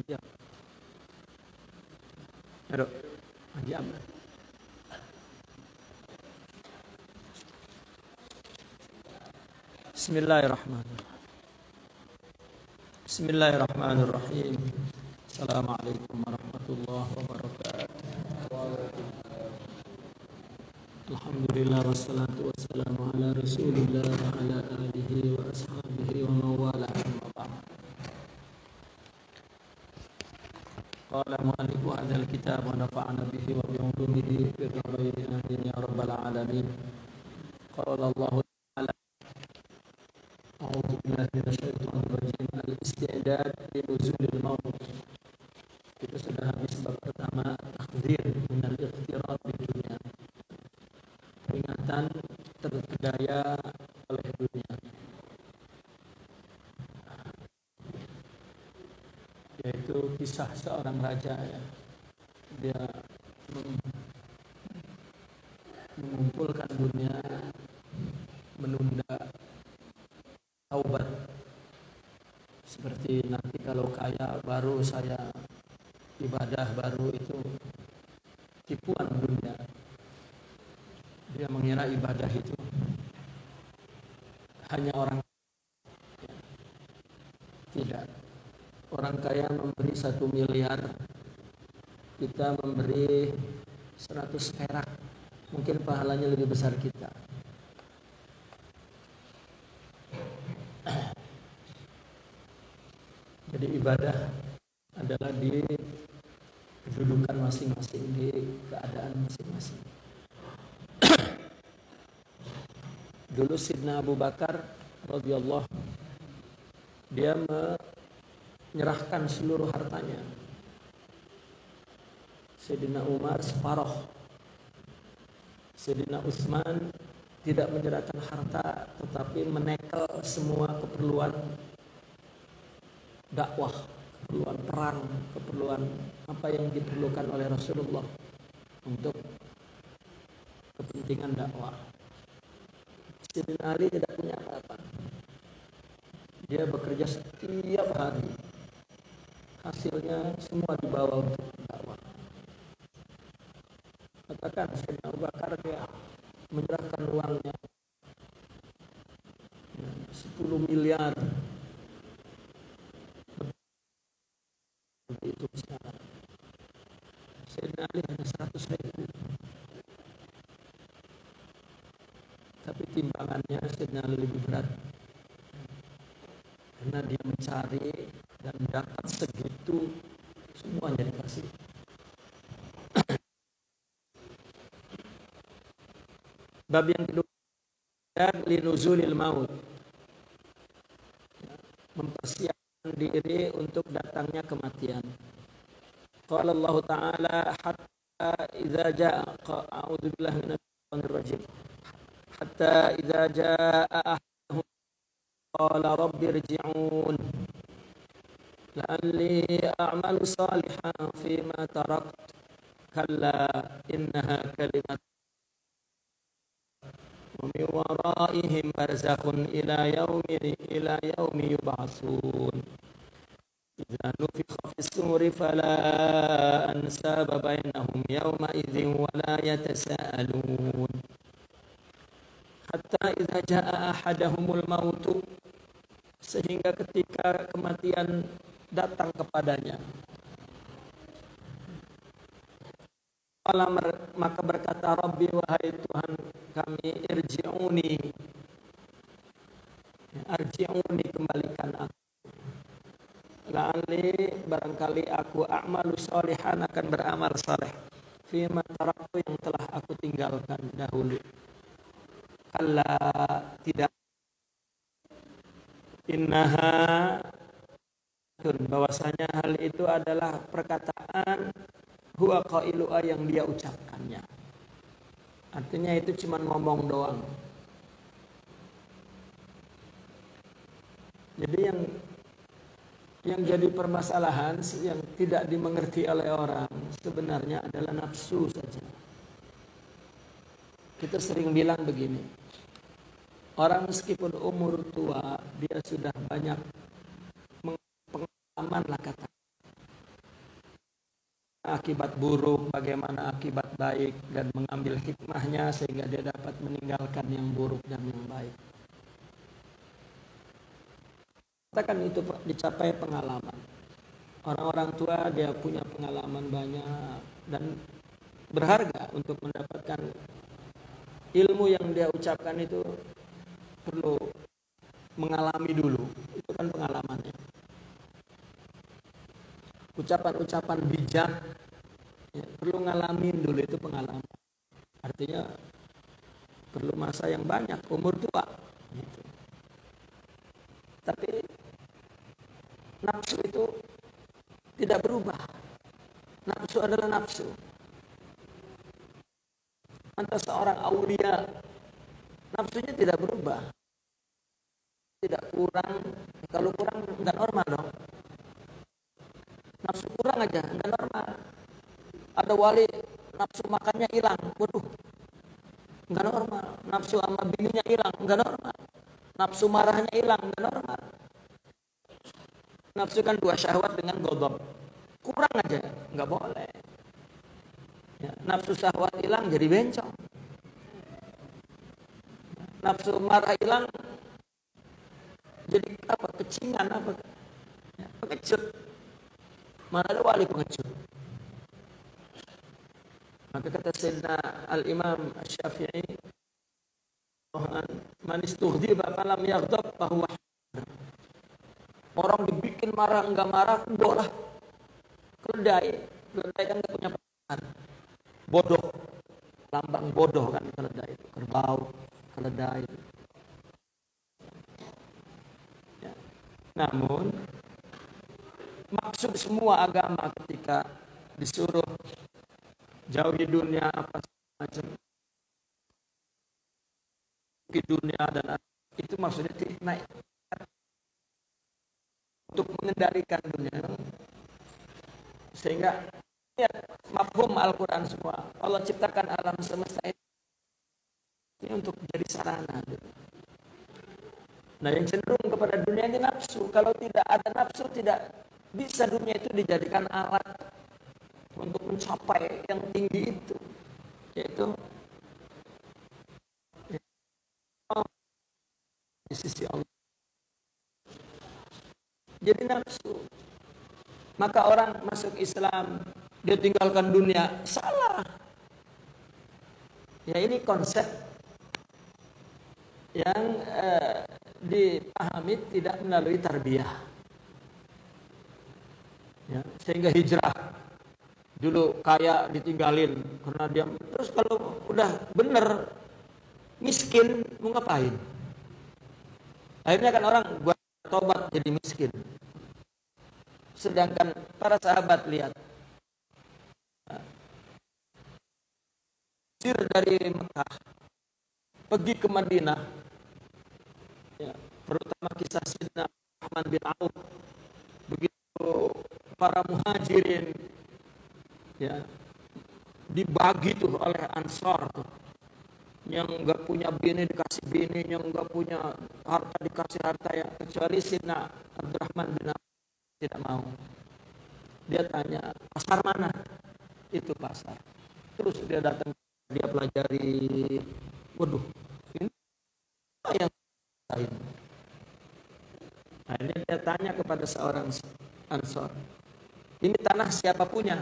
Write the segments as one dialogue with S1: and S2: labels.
S1: jam. Aduh, jam. Bismillahirrahmanirrahim. Assalamualaikum warahmatullahi wabarakatuh. Alhamdulillah wassalatu wassalamu ala Rasulillah wa ala alihi wa ashabihi wa mawala. Qala mu'allifu hadzal kitab wa nafa'ana bihi wa bi 'ulumihi fi darain amin ya rabbal alamin. Qala Allah ta'ala a'udzu billahi minasyaitonir rajim al-istidad li nuzulil maut. Kita sudah habis bab pertama tahdzir min al-ightirar di dunia. Peringatan terpedaya oleh dunia, yaitu kisah seorang raja ya. Dia mengumpulkan dunia, menunda taubat. Seperti nanti kalau kaya baru saya ibadah baru, itu tipuan dunia. Dia mengira ibadah itu hanya orang kaya. Tidak. Orang kaya memberi 1 miliar, kita memberi 100 perak, mungkin pahalanya lebih besar kita. Jadi ibadah adalah di kedudukan masing-masing, di keadaan masing-masing. Dulu Sidna Abu Bakar radhiyallahu, dia menyerahkan seluruh hartanya. Sayyidina Umar separuh. Sayyidina Utsman tidak menyerahkan harta, tetapi menekel semua keperluan dakwah, keperluan perang, keperluan apa yang diperlukan oleh Rasulullah untuk kepentingan dakwah. Sayyidina Ali tidak punya apa-apa. Dia bekerja setiap hari. Hasilnya semua dibawa untuk dakwah. Katakan Sayyidina Abu Bakar dia menyerahkan uangnya 10 miliar. Seperti itu sekarang. Sayyidina Ali hanya 100.000. Tapi timbangannya Sayyidina Ali lebih berat, karena dia mencari dan dapat segitu, semuanya dikasih. Bab yang kedua, linuzulil maut, mempersiapkan diri untuk datangnya kematian. Qala Allah Ta'ala hatta idza jaa, a'udzu billahi minasyaitonir rajim, hatta idza jaa ahaduhum qala rabbi irji'un la'alli a'malu salihan fima tarakt kalla innaha kalimat wa min waraihim barzakhun ila yaumi yub'atsun idza nufikha fis suri fala ansaba bainahum yawma idzin wa la yatasaalun hatta idza jaa ahadahumul mautu, sehingga ketika kematian datang kepadanya, maka berkata Rabbi, wahai Tuhan kami, irji'uni, kembalikan aku, la'alli, barangkali aku, a'malu sholihan, akan beramal saleh, fima taraktu, yang telah aku tinggalkan dahulu. Kalla, tidak, innaha, bahwasanya hal itu adalah perkataan huwa qailuha, yang dia ucapkannya. Artinya itu cuma ngomong doang. Jadi yang jadi permasalahan, yang tidak dimengerti oleh orang, sebenarnya adalah nafsu saja. Kita sering bilang begini, orang meskipun umur tua, dia sudah banyak pengalaman lah kata. akibat buruk, bagaimana akibat baik, dan mengambil hikmahnya sehingga dia dapat meninggalkan yang buruk dan yang baik. Katakan itu dicapai pengalaman. Orang-orang tua dia punya pengalaman banyak dan berharga untuk mendapatkan ilmu yang dia ucapkan itu perlu mengalami dulu. Itu kan pengalamannya. Ucapan-ucapan bijak ya, perlu ngalamin dulu, itu pengalaman. Artinya perlu masa yang banyak, umur tua gitu. Tapi nafsu itu tidak berubah. Nafsu adalah nafsu. Antara seorang aulia, nafsunya tidak berubah, tidak kurang. Kalau kurang nggak normal dong. Nafsu kurang aja nggak normal. Ada wali nafsu makannya hilang, waduh, nggak normal. Nafsu sama bininya hilang, nggak normal. Nafsu marahnya hilang, nggak normal. Nafsu kan dua syahwat dengan ghadab. Kurang aja, nggak boleh. Ya, nafsu syahwat hilang jadi bencong. Nafsu marah hilang jadi apa? Kecingan apa? Ya, pengecut. Mana ada wali pengecut? Maka kata Sayyidina Al-Imam Syafi'i, man istughdiba falam yaghdab fahuwa. Orang dibikin marah enggak marah, bolah. Keledai kan enggak punya perasaan. Bodoh, lambang bodoh kan keledai itu, kerbau, keledai itu. Ya. Namun maksud semua agama ketika disuruh jauhi dunia apa macam di dunia dan itu maksudnya naik untuk mengendalikan dunia, sehingga ya, mafhum Al-Quran semua. Allah ciptakan alam semesta ini untuk jadi sarana. Nah, yang cenderung kepada dunia ini nafsu. Kalau tidak ada nafsu, tidak bisa dunia itu dijadikan alat untuk mencapai yang tinggi itu, yaitu di sisi Allah. Jadi nafsu. Maka orang masuk Islam, dia tinggalkan dunia, salah. Ya, ini konsep yang dipahami tidak melalui tarbiyah. Ya, sehingga hijrah dulu kaya ditinggalin karena dia, terus kalau udah bener miskin mau ngapain? Akhirnya kan orang buat tobat jadi miskin. Sedangkan para sahabat lihat, sir dari Mekah pergi ke Madinah, ya, terutama kisah Sayyidina Rahman bin Auf, begitu para muhajirin ya dibagi tuh oleh Ansar tuh, yang nggak punya bini dikasih bini, yang nggak punya harta dikasih harta, ya kecuali Sayyidina Abdurrahman bin Auf tidak mau. Dia tanya, pasar mana? Itu pasar. Terus dia datang, dia pelajari, waduh, ini apa yang lain? Akhirnya dia tanya kepada seorang Ansor, ini tanah siapa punya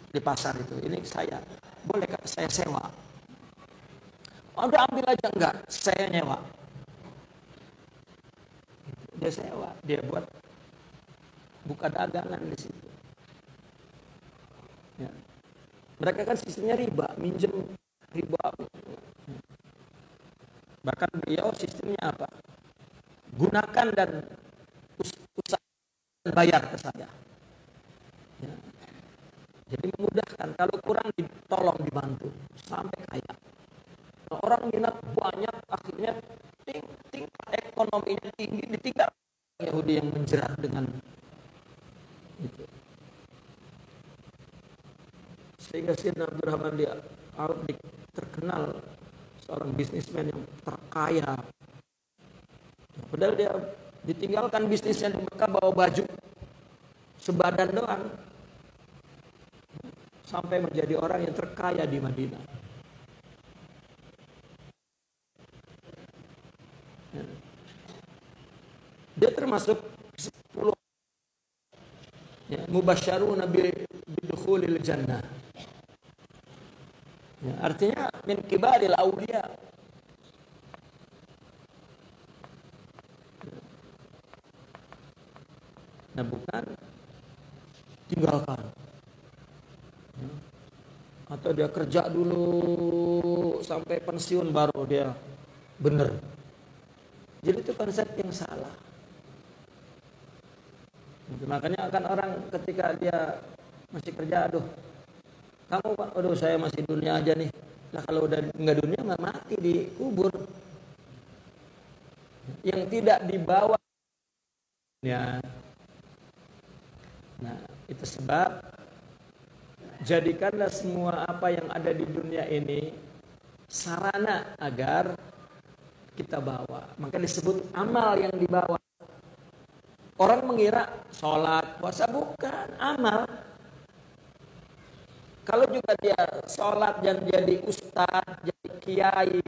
S1: di pasar itu? Ini saya, boleh saya sewa? Udah ambil aja. Enggak, saya nyewa. Dia sewa, dia buka dagangan di situ. Ya. Mereka kan sistemnya riba, minjem riba. Bahkan beliau sistemnya apa? Gunakan dan usaha bayar ke saya. Ya. Jadi memudahkan. Kalau kurang ditolong dibantu sampai kaya. Nah, orang minat banyak, akhirnya tingkat ekonominya tinggi, ditinggal Yahudi yang menjerat dengan itu. Sehingga Sayyidina Abdurrahman dia terkenal seorang bisnismen yang terkaya. Padahal dia ditinggalkan bisnisnya di Mekah, bawa baju sebadan doang. sampai menjadi orang yang terkaya di Madinah. Dia termasuk 10 mubasysyaruna bidukhulil jannah. Artinya min kibaril auliya. Nah, bukan tinggalkan. Atau dia kerja dulu sampai pensiun baru dia benar. Jadi itu konsep yang salah. Makanya akan orang ketika dia masih kerja, aduh, kamu Pak, aduh saya masih dunia aja nih. Lah kalau udah nggak dunia nggak mati dikubur. Yang tidak dibawa ya. Nah, itu sebab jadikanlah semua apa yang ada di dunia ini sarana agar kita bawa. Maka disebut amal yang dibawa. Orang mengira sholat, puasa, bukan amal. Kalau juga dia sholat dan jadi ustadz, jadi kiai,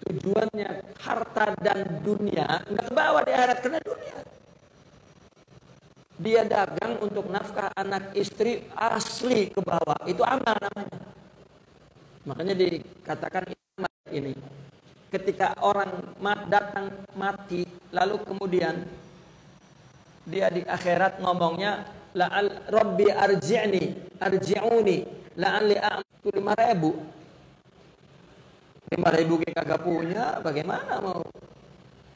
S1: tujuannya harta dan dunia, nggak bawa di akhirat karena dunia. Dia dagang untuk nafkah anak istri, asli ke bawah, itu amal namanya. Makanya dikatakan ini. Ketika orang datang mati, lalu kemudian dia di akhirat ngomongnya la'al rabbi arji'uni la'alli a'malu 5.000 kagak punya, bagaimana mau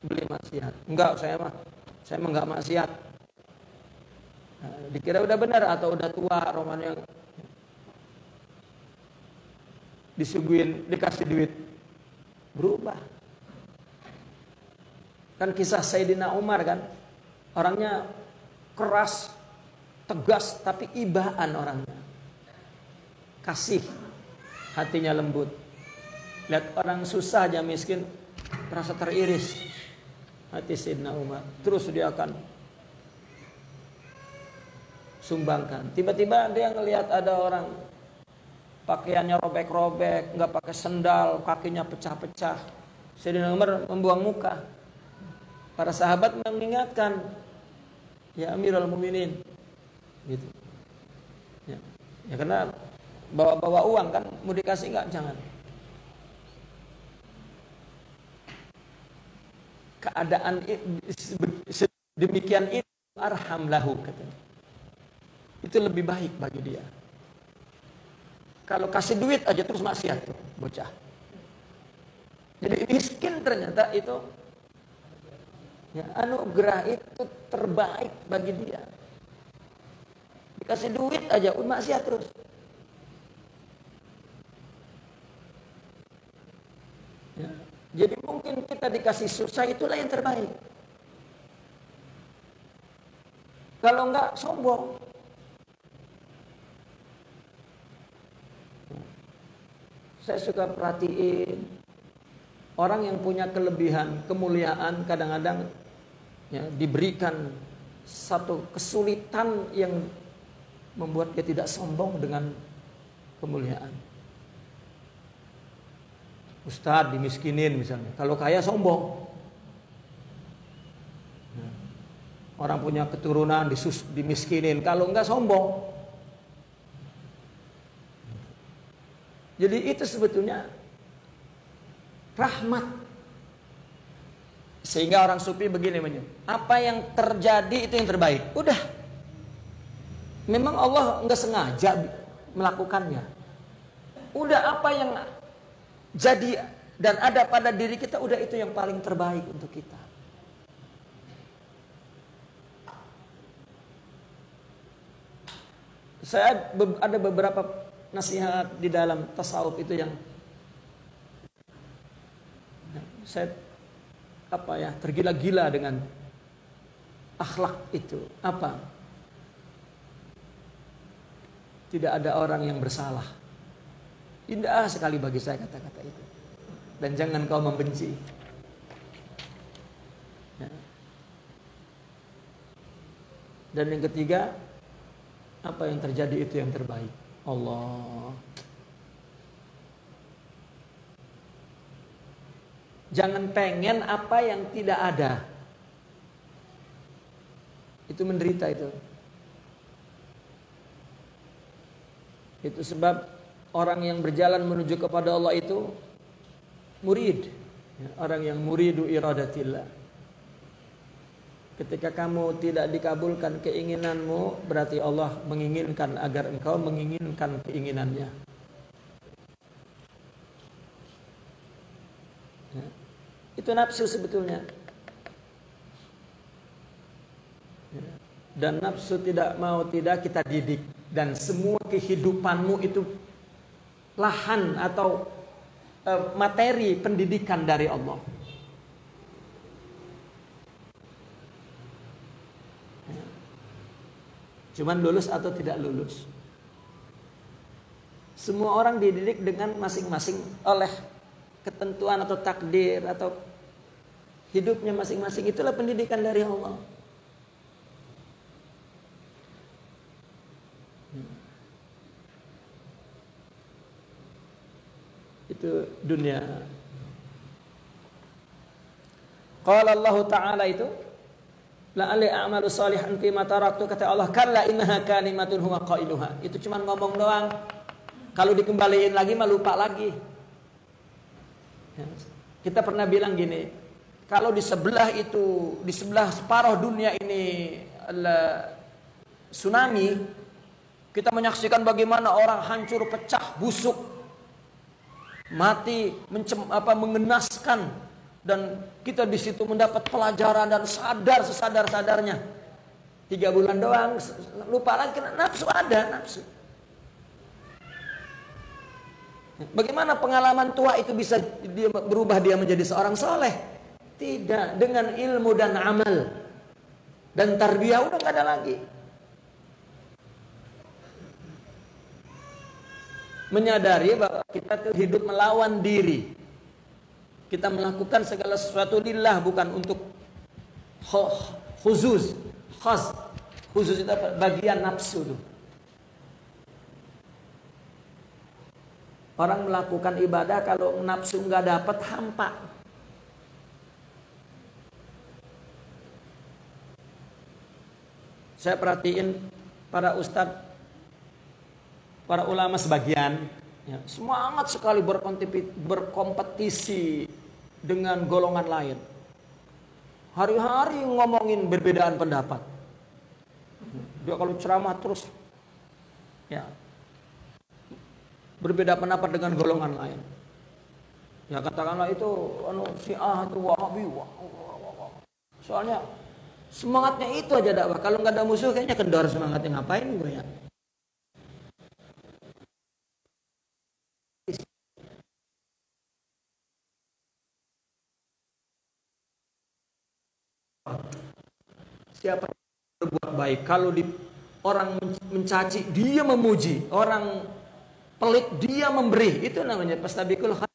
S1: beli maksiat? Enggak, saya mah enggak maksiat. Nah, dikira udah benar atau udah tua roman yang disuguhin dikasih duit berubah. Kan kisah Sayyidina Umar kan, orangnya keras, tegas, tapi ibaan orangnya. Kasih, hatinya lembut. Lihat orang susah aja miskin, terasa teriris hati Sayyidina Umar. Terus dia akan sumbangkan. Tiba-tiba dia ngelihat ada orang pakaiannya robek-robek, nggak pakai sendal, kakinya pecah-pecah. Sayyidina Umar membuang muka. Para sahabat mengingatkan, ya Amirul Mukminin, gitu. Ya karena bawa uang kan, mau dikasih nggak? Jangan. Keadaan demikian itu arham lahu, katanya. Itu lebih baik bagi dia. Kalau kasih duit aja terus maksiat tuh bocah. Jadi miskin ternyata itu ya, anugerah itu terbaik bagi dia. Dikasih duit aja maksiat terus. Ya. Jadi mungkin kita dikasih susah, itulah yang terbaik. Kalau enggak sombong. Saya suka perhatiin orang yang punya kelebihan, kemuliaan, kadang-kadang ya, diberikan satu kesulitan yang membuat dia tidak sombong dengan kemuliaan. Ustadz dimiskinin misalnya, kalau kaya sombong. Orang punya keturunan dimiskinin, kalau enggak sombong. Jadi itu sebetulnya rahmat. Sehingga orang sufi begini menyebut, apa yang terjadi itu yang terbaik. Udah. Memang Allah enggak sengaja melakukannya. Udah, apa yang jadi dan ada pada diri kita, udah itu yang paling terbaik untuk kita. Saya ada beberapa nasihat di dalam tasawuf itu yang saya tergila-gila dengan akhlak itu. Apa? Tidak ada orang yang bersalah. Indah sekali bagi saya kata-kata itu. Dan jangan kau membenci. Dan yang ketiga, apa yang terjadi itu yang terbaik. Allah. Jangan pengen apa yang tidak ada. Itu menderita itu. Itu sebab orang yang berjalan menuju kepada Allah itu murid. Orang yang muridu iradatillah. Ketika kamu tidak dikabulkan keinginanmu, berarti Allah menginginkan agar engkau menginginkan keinginannya. Itu nafsu sebetulnya. Dan nafsu tidak mau tidak kita didik. Dan semua kehidupanmu itu lahan atau materi pendidikan dari Allah. Cuman lulus atau tidak lulus. Semua orang dididik dengan masing-masing oleh ketentuan atau takdir atau hidupnya masing-masing. Itulah pendidikan dari Allah. Itu dunia. Qala Allah Ta'ala itu, la'alli a'malu salihan fima taraktu, kata Allah, kalla innaha kalimatun huwa qailuha. Itu cuma ngomong doang. Kalau dikembaliin lagi mah lupa lagi. Kita pernah bilang gini, kalau di sebelah itu, di sebelah separuh dunia ini tsunami, kita menyaksikan bagaimana orang hancur, pecah, busuk, mati, mengenaskan, dan kita di situ mendapat pelajaran dan sadar sesadar-sadarnya. 3 bulan doang, lupa lagi, nafsu ada, nafsu. Bagaimana pengalaman tua itu bisa berubah dia menjadi seorang soleh? Tidak, dengan ilmu dan amal dan tarbiyah udah nggak ada lagi. Menyadari bahwa kita tuh hidup melawan diri. Kita melakukan segala sesuatu lillah, bukan untuk khusus. Khusus itu bagian nafsu tuh. Orang melakukan ibadah kalau nafsu nggak dapat, hampa. Saya perhatiin para ustadz, para ulama sebagian, ya, semangat sekali berkompetisi dengan golongan lain. Hari-hari ngomongin perbedaan pendapat. Dia kalau ceramah terus, ya, berbeda pendapat dengan golongan lain. Ya katakanlah itu Syiah atau Wahabi. Soalnya semangatnya itu aja dakwah. Kalau nggak ada musuh kayaknya kendor semangatnya, ngapain gue ya? Siapa yang berbuat baik, kalau orang mencaci dia memuji, orang pelit dia memberi, itu namanya fastabiqul khairat.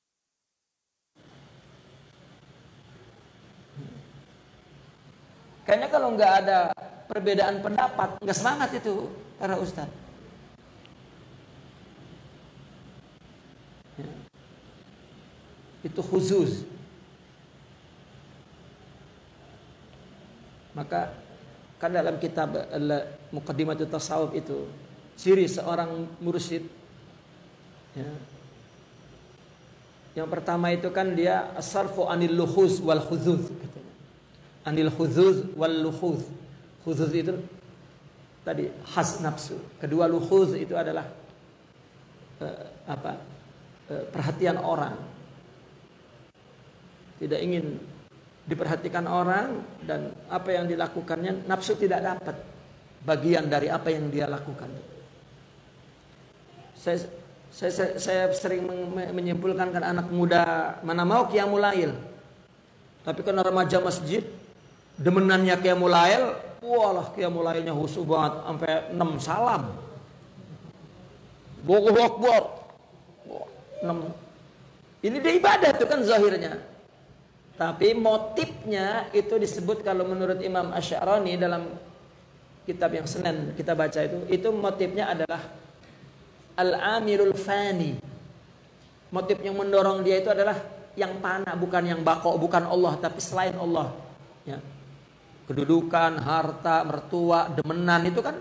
S1: Kayaknya kalau nggak ada perbedaan pendapat, nggak semangat itu para ustadz. Ya. Itu khusus. Maka kan dalam kitab Muqaddimatut Tasawuf itu ciri seorang mursyid. Ya. Yang pertama itu kan dia as-sarfu anil lukhuz wal khuzuz, katanya. Anil khuzuz wal lukhuz. Khuzuz itu tadi khas nafsu. Kedua lukhuz itu adalah perhatian orang. Tidak ingin diperhatikan orang, dan apa yang dilakukannya nafsu tidak dapat bagian dari apa yang dia lakukan. Saya sering menyimpulkan kan anak muda mana mau qiyamul lail, tapi kan remaja masjid demenannya qiyamul lail, walah qiyamul lailnya khusyuk banget sampai 6 salam. Allahu Akbar. 6. Ini dia ibadah tuh kan zahirnya. Tapi motifnya itu disebut kalau menurut Imam Asy'arani dalam kitab yang Senin kita baca itu motifnya adalah al-amirul fani. Motif yang mendorong dia itu adalah yang fana, bukan yang bako, bukan Allah, tapi selain Allah. Ya. Kedudukan, harta, mertua, demenan itu kan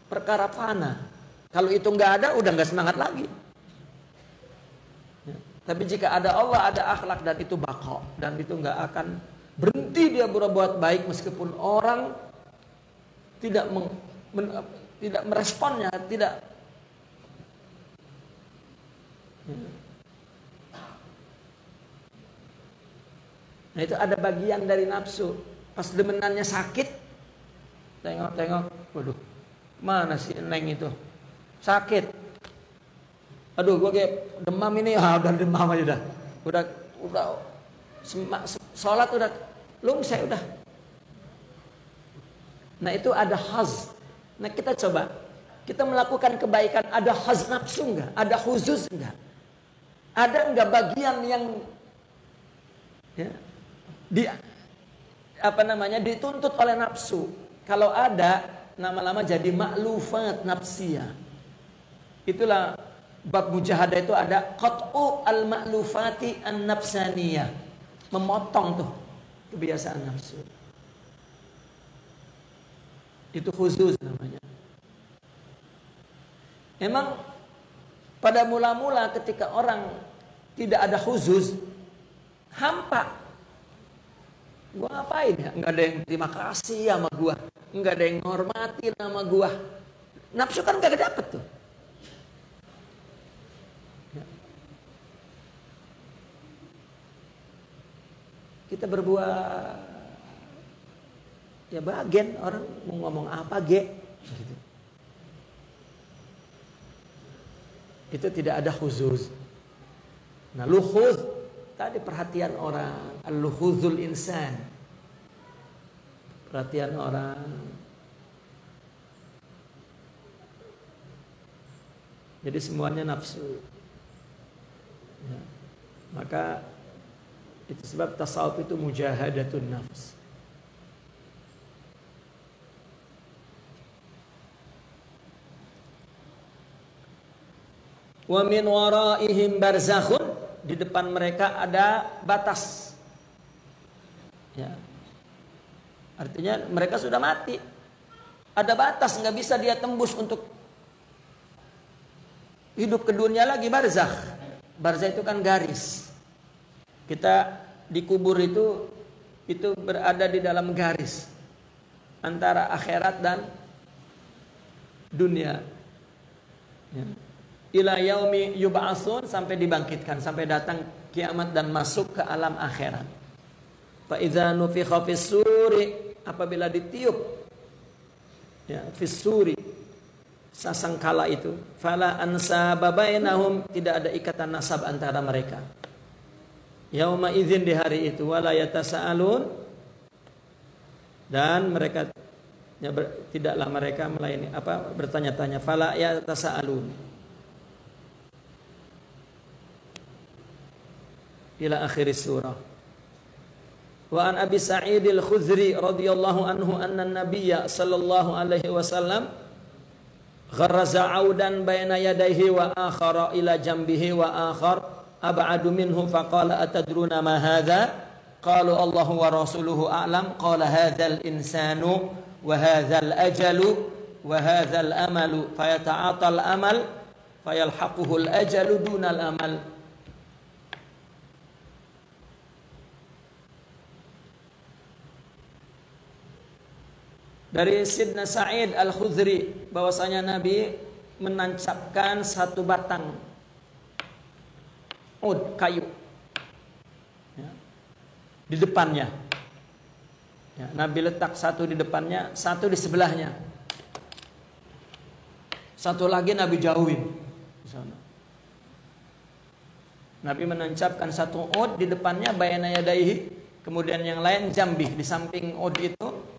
S1: perkara fana. Kalau itu nggak ada, udah nggak semangat lagi. Ya. Tapi jika ada Allah, ada akhlak, dan itu bako, dan itu nggak akan berhenti dia berbuat baik meskipun orang tidak tidak meresponnya, tidak. Nah itu ada bagian dari nafsu. Pas demenannya sakit, tengok-tengok, waduh, mana si Neng itu sakit. Aduh, gue kayak demam ini, udah demam aja udah sholat udah lungsai udah. Nah itu ada haz. Nah kita coba, kita melakukan kebaikan, ada haz nafsu enggak? Ada khusus enggak? Ada enggak bagian yang ya, dituntut oleh nafsu? Kalau ada, lama-lama jadi maklufat nafsiyah. Itulah bab mujahadah itu ada qat'u al-ma'lufati an-nafsaniyah. Memotong tuh kebiasaan nafsu. Itu khusus namanya. Emang pada mula-mula ketika orang tidak ada khusus, hampa. Gua ngapain ya? Enggak ada yang terima kasih sama gua, enggak ada yang menghormati sama gua. Nafsu kan enggak dapet tuh. Kita berbuat ya bagian orang mau ngomong apa gitu. Itu tidak ada khusus. Nah luhuz tadi perhatian orang, al-luhuzul insan, perhatian orang. Jadi semuanya nafsu. Ya. Maka itu sebab tasawuf itu mujahadatun nafs. Wa min waraihim barzakhun, di depan mereka ada batas. Ya. Artinya mereka sudah mati. Ada batas, nggak bisa dia tembus untuk hidup ke dunia lagi, barzakh. Barzakh itu kan garis. Kita dikubur itu berada di dalam garis antara akhirat dan dunia. Ya. Ila yaumi yub'atsun, sampai dibangkitkan, sampai datang kiamat dan masuk ke alam akhirat. Fa idza nufikha fis suri, apabila ditiup ya fis suri sasangkala itu, fala ansaba bainahum, tidak ada ikatan nasab antara mereka. Yauma idzin, di hari itu, wala yatasaalun, dan mereka ya, tidaklah mereka melayani bertanya-tanya, fala yatasaalun ila akhir surah. Wa an Abi Sa'id al-Khudri radhiyallahu anhu anna an-nabiyya sallallahu alaihi wasallam gharraza 'audan baina yadayhi wa akhara ila jambihi wa akhar ab'adu minhu faqala atadruna ma hadha? Qalu Allahu wa rasuluhu a'lam. Qala hadzal insanu wa hadzal ajalu wa hadzal amalu fayata'atal amal fayalhaquhu al-ajalu dunal amal. Dari Sidna Sa'id Al-Khudri bahwasanya Nabi menancapkan satu batang ud kayu ya, di depannya. Ya, Nabi letak satu di depannya, satu di sebelahnya. Satu lagi Nabi jauhin di sana. Nabi menancapkan satu ud di depannya bayana yadaihi, kemudian yang lain jambih, di samping ud itu.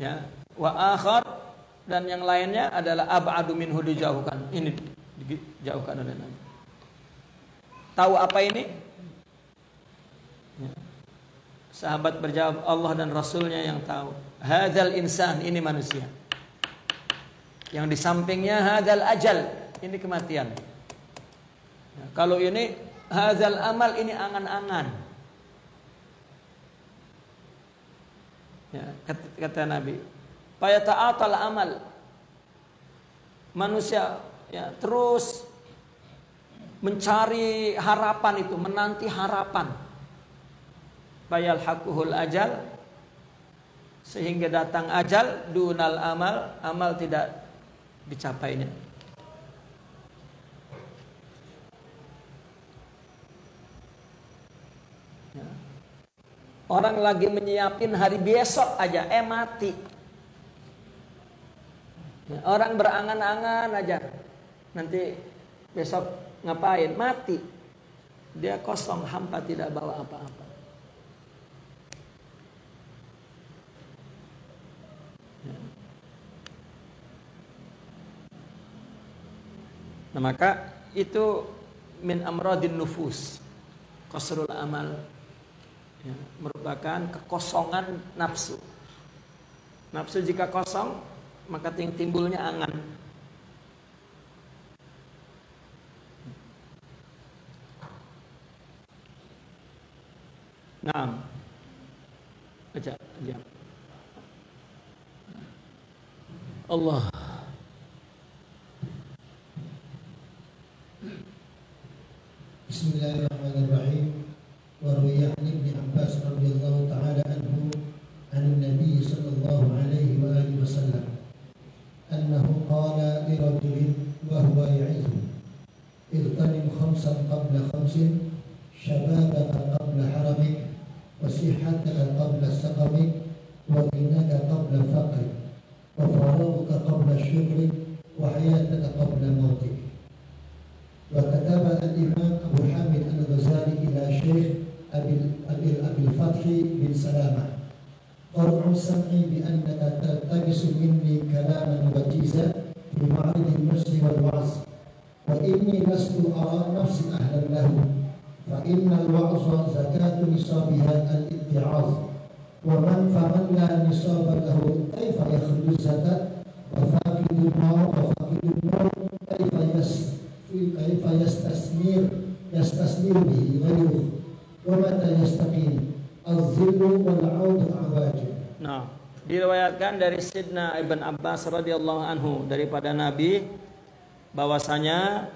S1: Ya, wa akhar, dan yang lainnya adalah ab'adu minhu, dijauhkan. Ini dijauhkan oleh Nabi. Tahu apa ini? Ya. Sahabat berjawab, Allah dan Rasulnya yang tahu. Hadzal insan, ini manusia. Yang di sampingnya hadzal ajal, ini kematian. Nah, kalau ini hadzal amal, ini angan-angan. Ya, kata Nabi, fayata'atal amal. Manusia ya terus mencari harapan itu, menanti harapan. Fayalhaquhul ajal, sehingga datang ajal, dunal amal, amal tidak dicapainya. Ya. Orang lagi menyiapin hari besok aja, mati. Ya, orang berangan-angan aja, nanti besok ngapain, mati. Dia kosong, hampa, tidak bawa apa-apa. Ya. Nah, maka itu min amradin nufus, qasrul amal. Ya, merupakan kekosongan nafsu. Nafsu jika kosong, maka timbulnya angan. Nah, baca aja. Allah.
S2: Bismillahirrahmanirrahim. وروي عن ابن عباس رضي الله تعالى عنه عن النبي صلى الله عليه وآله وسلم أنه قال لرجل وهو يعظه اغتنم خمسا قبل خمس شبابك قبل حرمك وصحتك قبل سقمك وغناك قبل فقرك وفراغك قبل الشغل وحياتك قبل موتك. وكتب الإمام أبو حامد الغزالي إلى شيخ أبي الفتح بن سلامة قرع سمعي بأنك تلتمس مني كلاما وجيزا في معرض النصح والوعظ وإني لست أرى نفسي أهلا له فإن الوعظ زكاة نصابها الاتعاظ فمن لا نصاب له كيف يخرج الزكاة وفاقد النور كيف يستثمر به غيره ومتى يستقيم الظل والعود العواجب.
S1: Nah, diriwayatkan dari Sidna Ibn Abbas radhiyallahu anhu daripada Nabi bahwasanya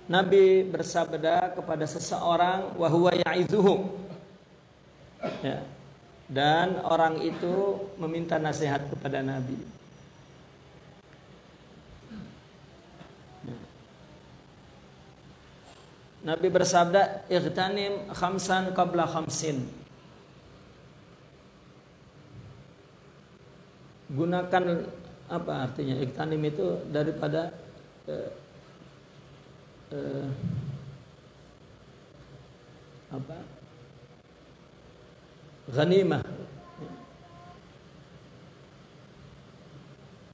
S1: Nabi bersabda kepada seseorang wa huwa ya'izuhu. Ya. Dan orang itu meminta nasihat kepada Nabi. Nabi bersabda, "Ightanim khamsan qabla khamsin." Gunakan, apa artinya ightanim itu, daripada apa? Ghanimah.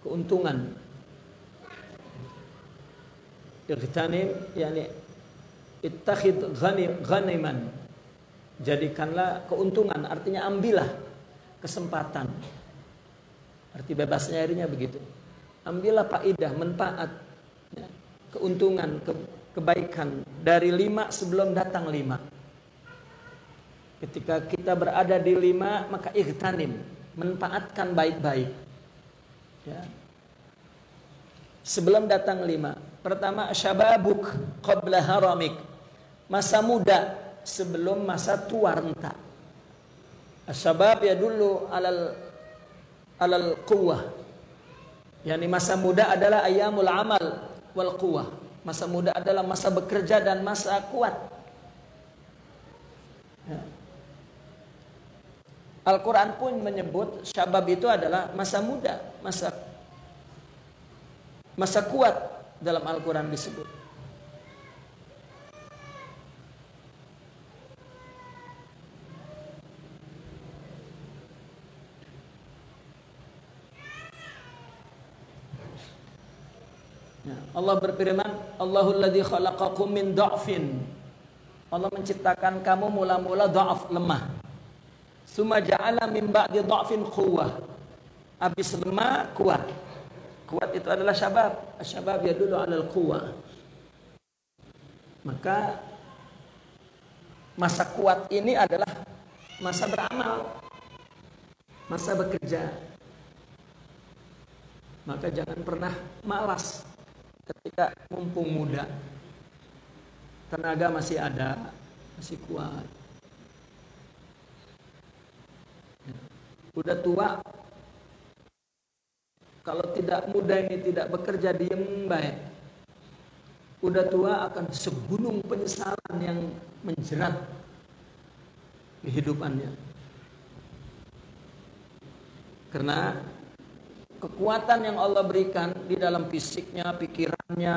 S1: Keuntungan. Ightanim yani ittakhid ghaniman, jadikanlah keuntungan, artinya ambillah kesempatan. Arti bebasnya akhirnya begitu. Ambillah faidah, manfaat, ya, keuntungan, kebaikan dari 5 sebelum datang 5. Ketika kita berada di 5, maka ightanim, manfaatkan baik-baik. Ya. Sebelum datang 5. Pertama, syababuk qabla haramik, masa muda sebelum masa tua renta. Asyabab ya dulu alal quwwah. Yani masa muda adalah ayyamul amal wal quwwah. Masa muda adalah masa bekerja dan masa kuat. Ya. Al-Quran pun menyebut syabab itu adalah masa muda, masa kuat. Dalam Al-Quran disebut. Ya, Allah berfirman, Allahul ladzi khalaqakum min dha'fin. Allah menciptakan kamu mula-mula dha'af, lemah. Summa ja'ala min ba'di dha'fin quwwah. habis lemah kuat. Kuat itu adalah syabab. Syabab yadullu 'alal quwwah. Maka masa kuat ini adalah masa beramal, masa bekerja. Maka jangan pernah malas ketika mumpung muda. Tenaga masih ada, masih kuat. Udah tua, kalau tidak muda ini tidak bekerja, diem baik. Udah tua akan segunung penyesalan yang menjerat kehidupannya. Karena kekuatan yang Allah berikan di dalam fisiknya, pikirannya,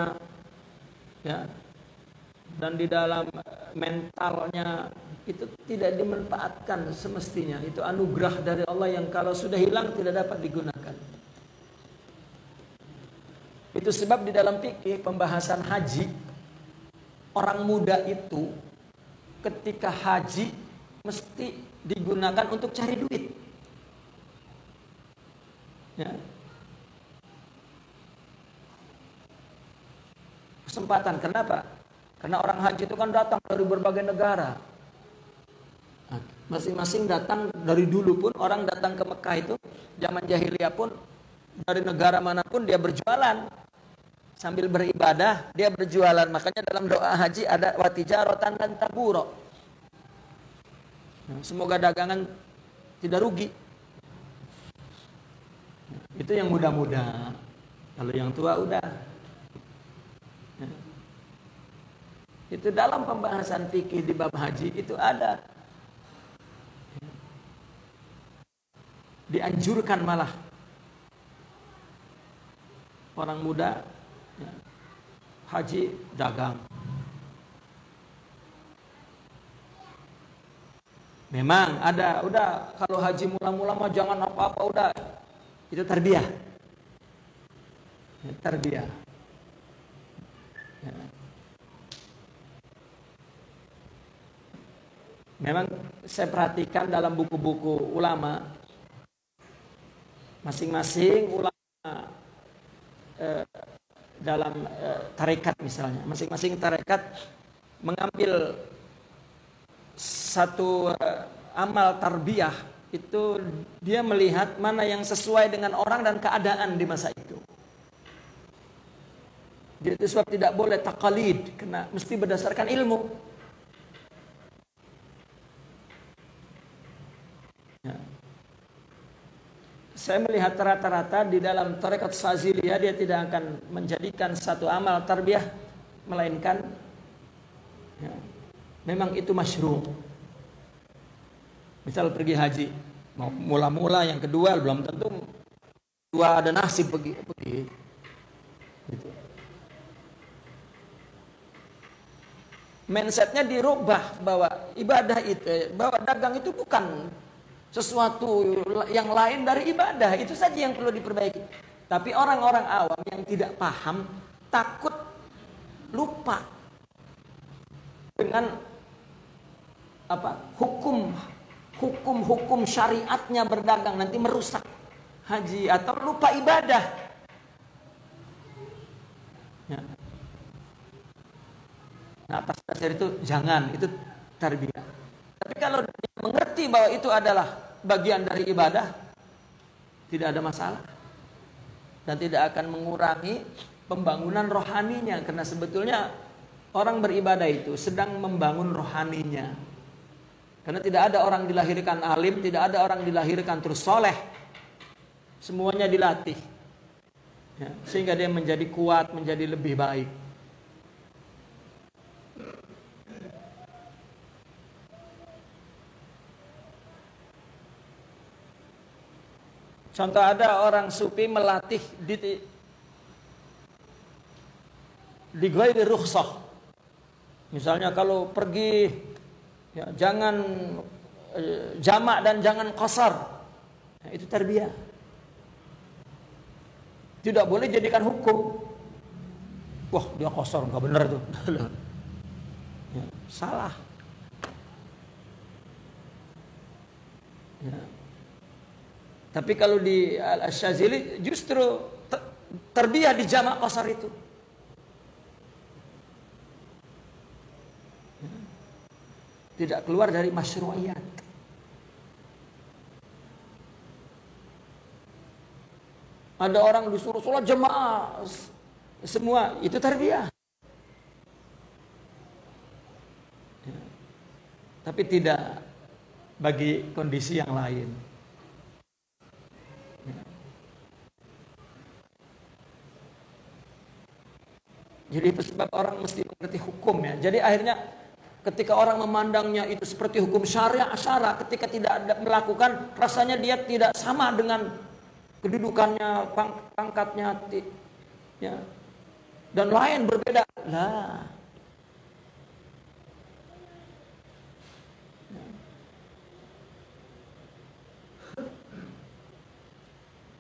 S1: ya, dan di dalam mentalnya itu tidak dimanfaatkan semestinya. Itu anugerah dari Allah yang kalau sudah hilang tidak dapat digunakan. Itu sebab di dalam fikih pembahasan haji, orang muda itu ketika haji mesti digunakan untuk cari duit. Ya. Kesempatan, kenapa? Karena orang haji itu kan datang dari berbagai negara. Masing-masing datang, dari dulu pun orang datang ke Mekah itu zaman jahiliyah pun dari negara manapun dia berjualan sambil beribadah, dia berjualan. Makanya dalam doa haji ada watijaratan dan taburo. Semoga dagangan tidak rugi. Itu yang muda-muda. Kalau yang tua udah. Itu dalam pembahasan fikih di bab haji itu ada. Dianjurkan malah orang muda ya, haji dagang. Memang ada, udah kalau haji mula-mula mah jangan apa-apa, udah itu tarbiyah. Ya, tarbiyah. Ya. Memang saya perhatikan dalam buku-buku ulama, masing-masing ulama dalam tarekat misalnya, masing-masing tarekat mengambil satu amal tarbiyah, itu dia melihat mana yang sesuai dengan orang dan keadaan di masa itu. Jadi itu sebab tidak boleh taqalid, karena mesti berdasarkan ilmu. Ya. Saya melihat rata-rata di dalam tarekat Saziliyah dia tidak akan menjadikan satu amal tarbiyah, melainkan ya, memang itu masyru'. Misal pergi haji, mau mula-mula yang kedua belum tentu dua ada nasib pergi. Gitu. Mindsetnya dirubah bahwa ibadah itu, bahwa dagang itu bukan sesuatu yang lain dari ibadah. Itu saja yang perlu diperbaiki. Tapi orang-orang awam yang tidak paham takut lupa dengan apa hukum syariatnya berdagang, nanti merusak haji atau lupa ibadah ya. Nah, atas dasar itu jangan, itu tarbiyah. Tapi kalau dia mengerti bahwa itu adalah bagian dari ibadah, tidak ada masalah dan tidak akan mengurangi pembangunan rohaninya, karena sebetulnya orang beribadah itu sedang membangun rohaninya. Karena tidak ada orang dilahirkan alim, tidak ada orang dilahirkan terus soleh. Semuanya dilatih ya, sehingga dia menjadi kuat, menjadi lebih baik. Contoh, ada orang sufi melatih di ghairi rukhsah. Misalnya kalau pergi ya, jangan jamak dan jangan qasar. Nah, itu tarbiyah. Tidak boleh jadikan hukum. Wah, dia qasar, enggak benar tuh. Ya, salah. Ya. Tapi kalau di Al-Syazili justru tarbiyah di jamak qasar itu. Tidak keluar dari masyru'iyat. Ada orang disuruh sholat jemaah, semua itu tarbiyah. Tapi tidak bagi kondisi yang lain. Jadi itu sebab orang mesti mengerti hukum ya. Jadi akhirnya ketika orang memandangnya itu seperti hukum syariah, ketika tidak ada melakukan, rasanya dia tidak sama dengan kedudukannya, pangkatnya, ya, dan lain berbeda. Lah.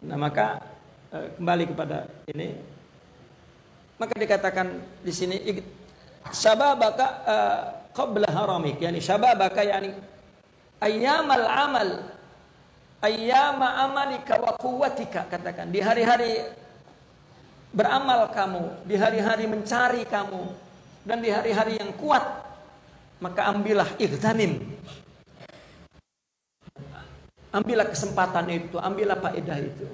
S1: Nah maka kembali kepada ini, maka dikatakan di sini syababaka qabla haramik, yani syababaka yani ayyamal amal, ayyama amalika wa quwwatika, katakan di hari-hari beramal kamu, di hari-hari mencari kamu, dan di hari-hari yang kuat, maka ambillah ightanim, ambillah kesempatan itu, ambillah faedah itu,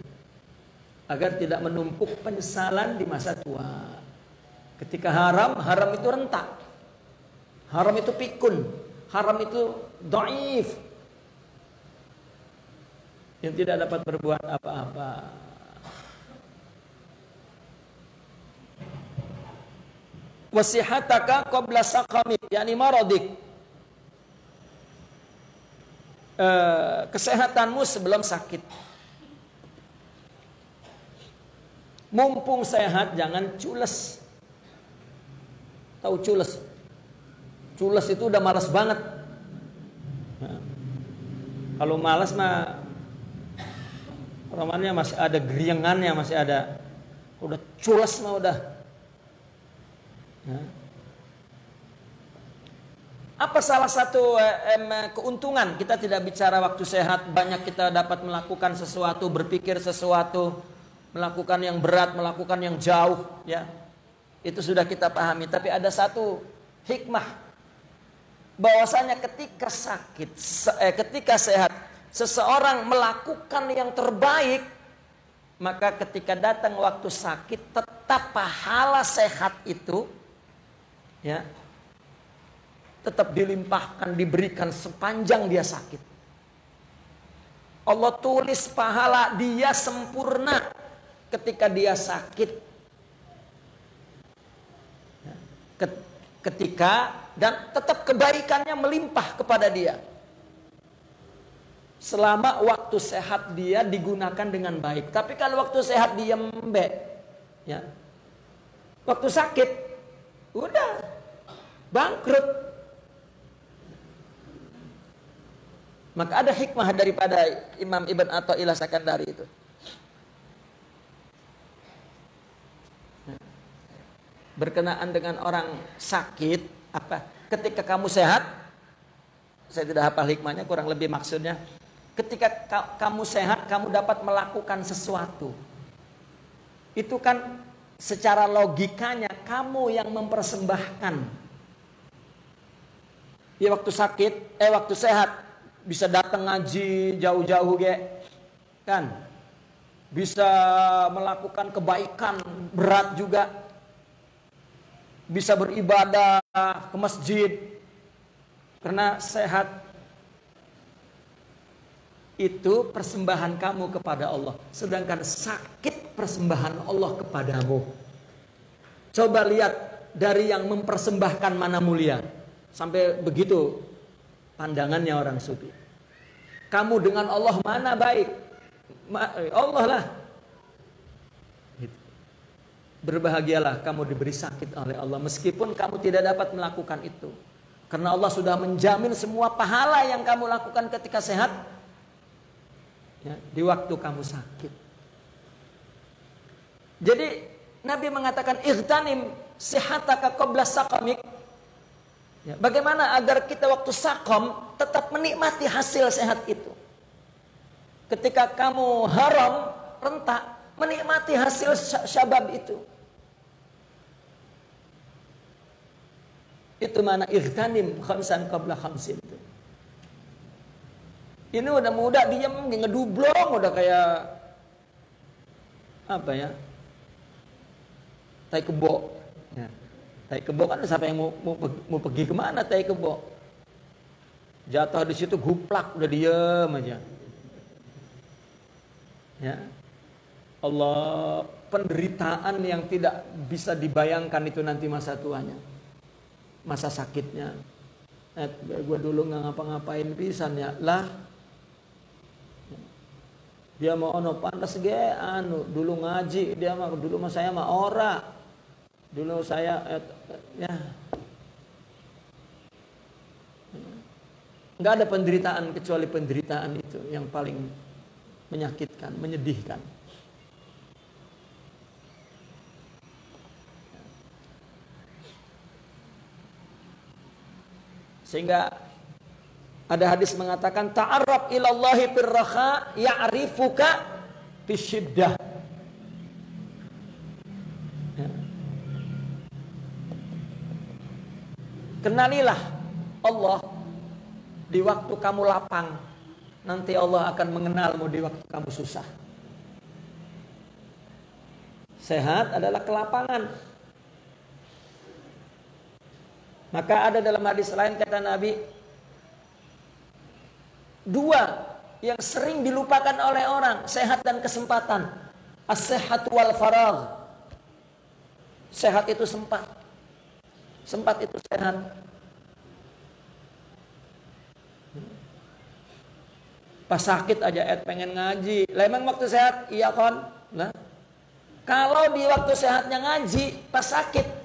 S1: agar tidak menumpuk penyesalan di masa tua. Ketika haram itu rentak, haram itu pikun, haram itu dhaif, yang tidak dapat berbuat apa-apa. Wasihataka qabla saqamik, yani maradik, kesehatanmu sebelum sakit. Mumpung sehat jangan cules. Tahu cules? Cules itu udah malas banget. Nah, kalau malas mah romannya masih ada geriangannya, masih ada. Udah cules mah udah. Nah. Apa salah satu keuntungan? Kita tidak bicara waktu sehat, banyak kita dapat melakukan sesuatu, berpikir sesuatu, melakukan yang berat, melakukan yang jauh, ya. Itu sudah kita pahami. Tapi ada satu hikmah, bahwasanya ketika sakit, ketika sehat, seseorang melakukan yang terbaik, maka ketika datang waktu sakit, tetap pahala sehat itu, ya, tetap dilimpahkan, diberikan sepanjang dia sakit. Allah tulis pahala dia sempurna ketika dia sakit. Ketika, dan tetap kebaikannya melimpah kepada dia. Selama waktu sehat dia digunakan dengan baik. Tapi kalau waktu sehat dia mbek, ya, waktu sakit, udah bangkrut. Maka ada hikmah daripada Imam Ibn Athaillah Sakandari itu. Berkenaan dengan orang sakit, apa? Ketika kamu sehat, saya tidak hafal hikmahnya, kurang lebih maksudnya, ketika kamu sehat, kamu dapat melakukan sesuatu. Itu kan secara logikanya kamu yang mempersembahkan. Ya waktu sakit, waktu sehat, bisa datang ngaji jauh-jauh kan, bisa melakukan kebaikan berat juga, bisa beribadah ke masjid karena sehat. Itu persembahan kamu kepada Allah. Sedangkan sakit persembahan Allah kepadamu. Coba lihat dari yang mempersembahkan mana mulia. Sampai begitu pandangannya orang sufi. Kamu dengan Allah mana baik? Allah lah. Berbahagialah kamu diberi sakit oleh Allah, meskipun kamu tidak dapat melakukan itu, karena Allah sudah menjamin semua pahala yang kamu lakukan ketika sehat, ya, di waktu kamu sakit. Jadi Nabi mengatakan ightanim sihataka qabla saqamik, ya, bagaimana agar kita waktu sakom tetap menikmati hasil sehat itu. ketika kamu haram, rentak, menikmati hasil syabab itu. Itu mana ightanim khamsan qabla khamsin itu. Ini udah muda diam ngedublong, udah kayak apa ya? Tai kebo. Ya. Tai kebo kan siapa yang mau pergi kemana tai kebo? Jatuh di situ guplak, udah diem aja. Ya. Allah, penderitaan yang tidak bisa dibayangkan itu nanti masa tuanya. Masa sakitnya. Gue dulu nggak ngapa-ngapain pisan ya. Lah. Dia mau ono pantas ge anu, dulu ngaji, dia mah dulu mah saya mah ora. Dulu saya ya. Nggak ada penderitaan kecuali penderitaan itu yang paling menyakitkan, menyedihkan. Sehingga ada hadis mengatakan ta'arraf ilallahi firraha ya'rifuka bisyiddah. Ya. Kenalilah Allah di waktu kamu lapang, nanti Allah akan mengenalmu di waktu kamu susah. Sehat adalah kelapangan. Maka ada dalam hadis lain kata Nabi, dua yang sering dilupakan oleh orang, sehat dan kesempatan. As-sehat wal faragh. Sehat itu sempat. Sempat itu sehat. Pas sakit aja pengen ngaji. Lah emang waktu sehat? Iya kon. Nah, kalau di waktu sehatnya ngaji, pas sakit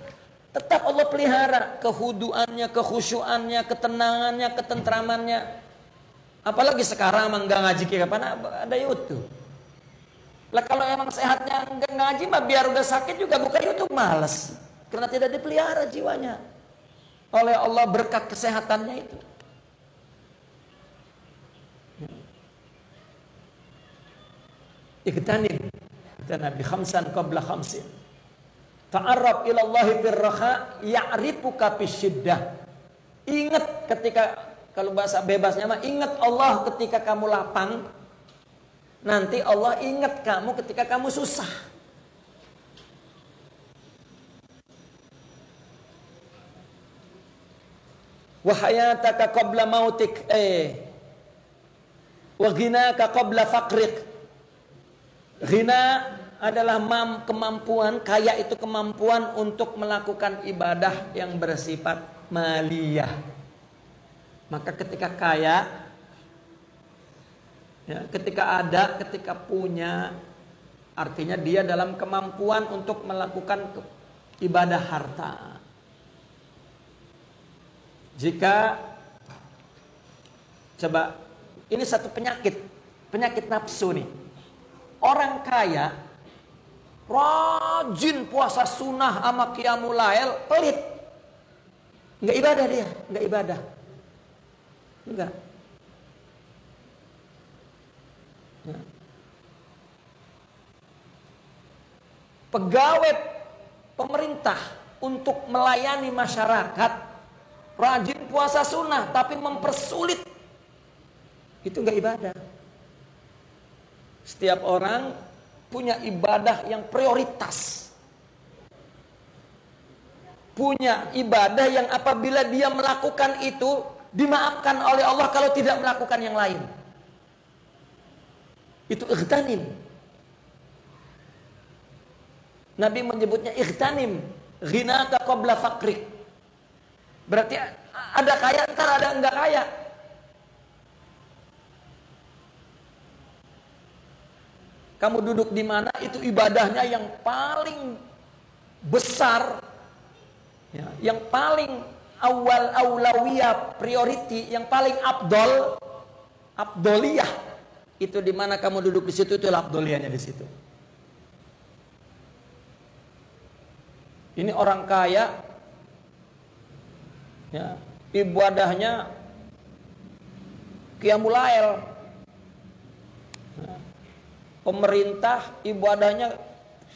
S1: tetap Allah pelihara kehuduannya, kekhusyuannya, ketenangannya, ketentramannya. Apalagi sekarang emang enggak ngaji kapan ada YouTube. Lah kalau emang sehatnya enggak ngaji mah biar udah sakit juga buka YouTube malas. Karena tidak dipelihara jiwanya oleh Allah berkat kesehatannya itu. Ightanim kata Nabi khamsan qabla khamsin. Ta'arraf ilallahi firraha ya'rifuka bisyiddah. Ingat ketika, kalau bahasa bebasnya mah, ingat Allah ketika kamu lapang, nanti Allah ingat kamu ketika kamu susah. Wa hayataka qabla mautik wa ghinaka qabla faqrik. Ghina adalah kemampuan, kaya itu kemampuan untuk melakukan ibadah yang bersifat maliyah. Maka ketika kaya, ya, ketika ada, ketika punya, artinya dia dalam kemampuan untuk melakukan ibadah harta. Jika, coba, ini satu penyakit nafsu nih. Orang kaya rajin puasa sunnah sama qiyamul lail, pelit. Enggak ibadah dia, enggak ibadah. Enggak. Ya. Pegawai pemerintah untuk melayani masyarakat rajin puasa sunnah tapi mempersulit, itu enggak ibadah. Setiap orang punya ibadah yang prioritas. Punya ibadah yang apabila dia melakukan itu dimaafkan oleh Allah kalau tidak melakukan yang lain. Itu ightanim. Nabi menyebutnya ightanim, ghinaka qabla faqrik. Berarti ada kaya ntar ada enggak kaya. Kamu duduk di mana itu ibadahnya yang paling besar, ya, yang paling awal aulawiyah priority, yang paling abdoliyah itu di mana kamu duduk di situ, itu abdoliyahnya di situ. Ini orang kaya, ya, ibadahnya qiyamul lail. Pemerintah ibadahnya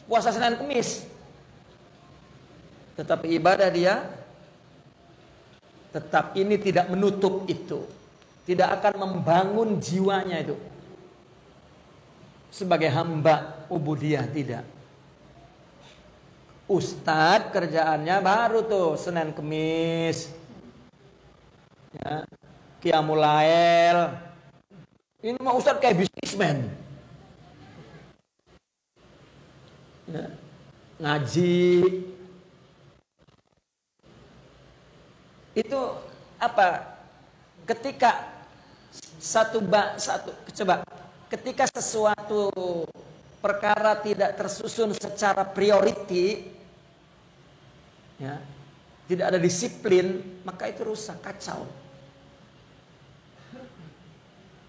S1: puasa Senin Kemis, tetapi ibadah dia tetap. Ini tidak menutup itu, tidak akan membangun jiwanya itu sebagai hamba ubudiyah, tidak. Ustadz kerjaannya baru tuh Senin Kemis, ya, Qiyamul Lail. Ini mah ustadz kayak bisnismen, ya, ngaji. Itu apa? Ketika ketika sesuatu perkara tidak tersusun secara priority, ya, tidak ada disiplin, maka itu rusak, kacau.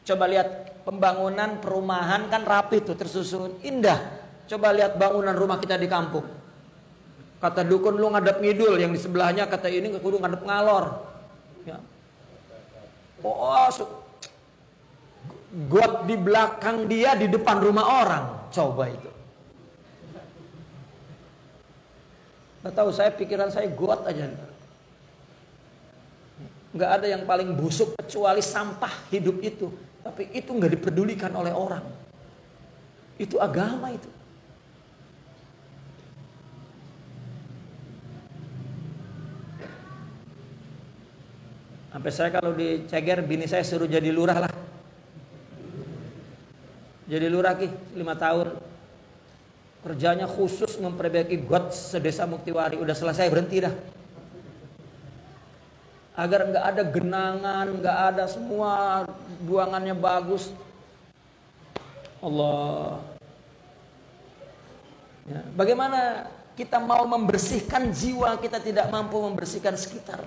S1: Coba lihat pembangunan perumahan kan rapi tuh, tersusun, indah. Coba lihat bangunan rumah kita di kampung. Kata dukun lu ngadep ngidul, yang di sebelahnya kata ini kudu ngadep ngalor. Ya. Got di belakang dia, di depan rumah orang. Coba itu. Nggak tahu, saya pikiran saya got aja. Nggak ada yang paling busuk kecuali sampah hidup itu. Tapi itu nggak dipedulikan oleh orang. Itu agama itu. Sampai saya kalau diceger, bini saya suruh jadi lurah lah. Jadi lurah 5 tahun. Kerjanya khusus memperbaiki got sedesa Muktiwari. Udah selesai, berhenti dah. Agar nggak ada genangan, nggak ada, semua buangannya bagus. Allah. Ya, bagaimana kita mau membersihkan jiwa, kita tidak mampu membersihkan sekitar.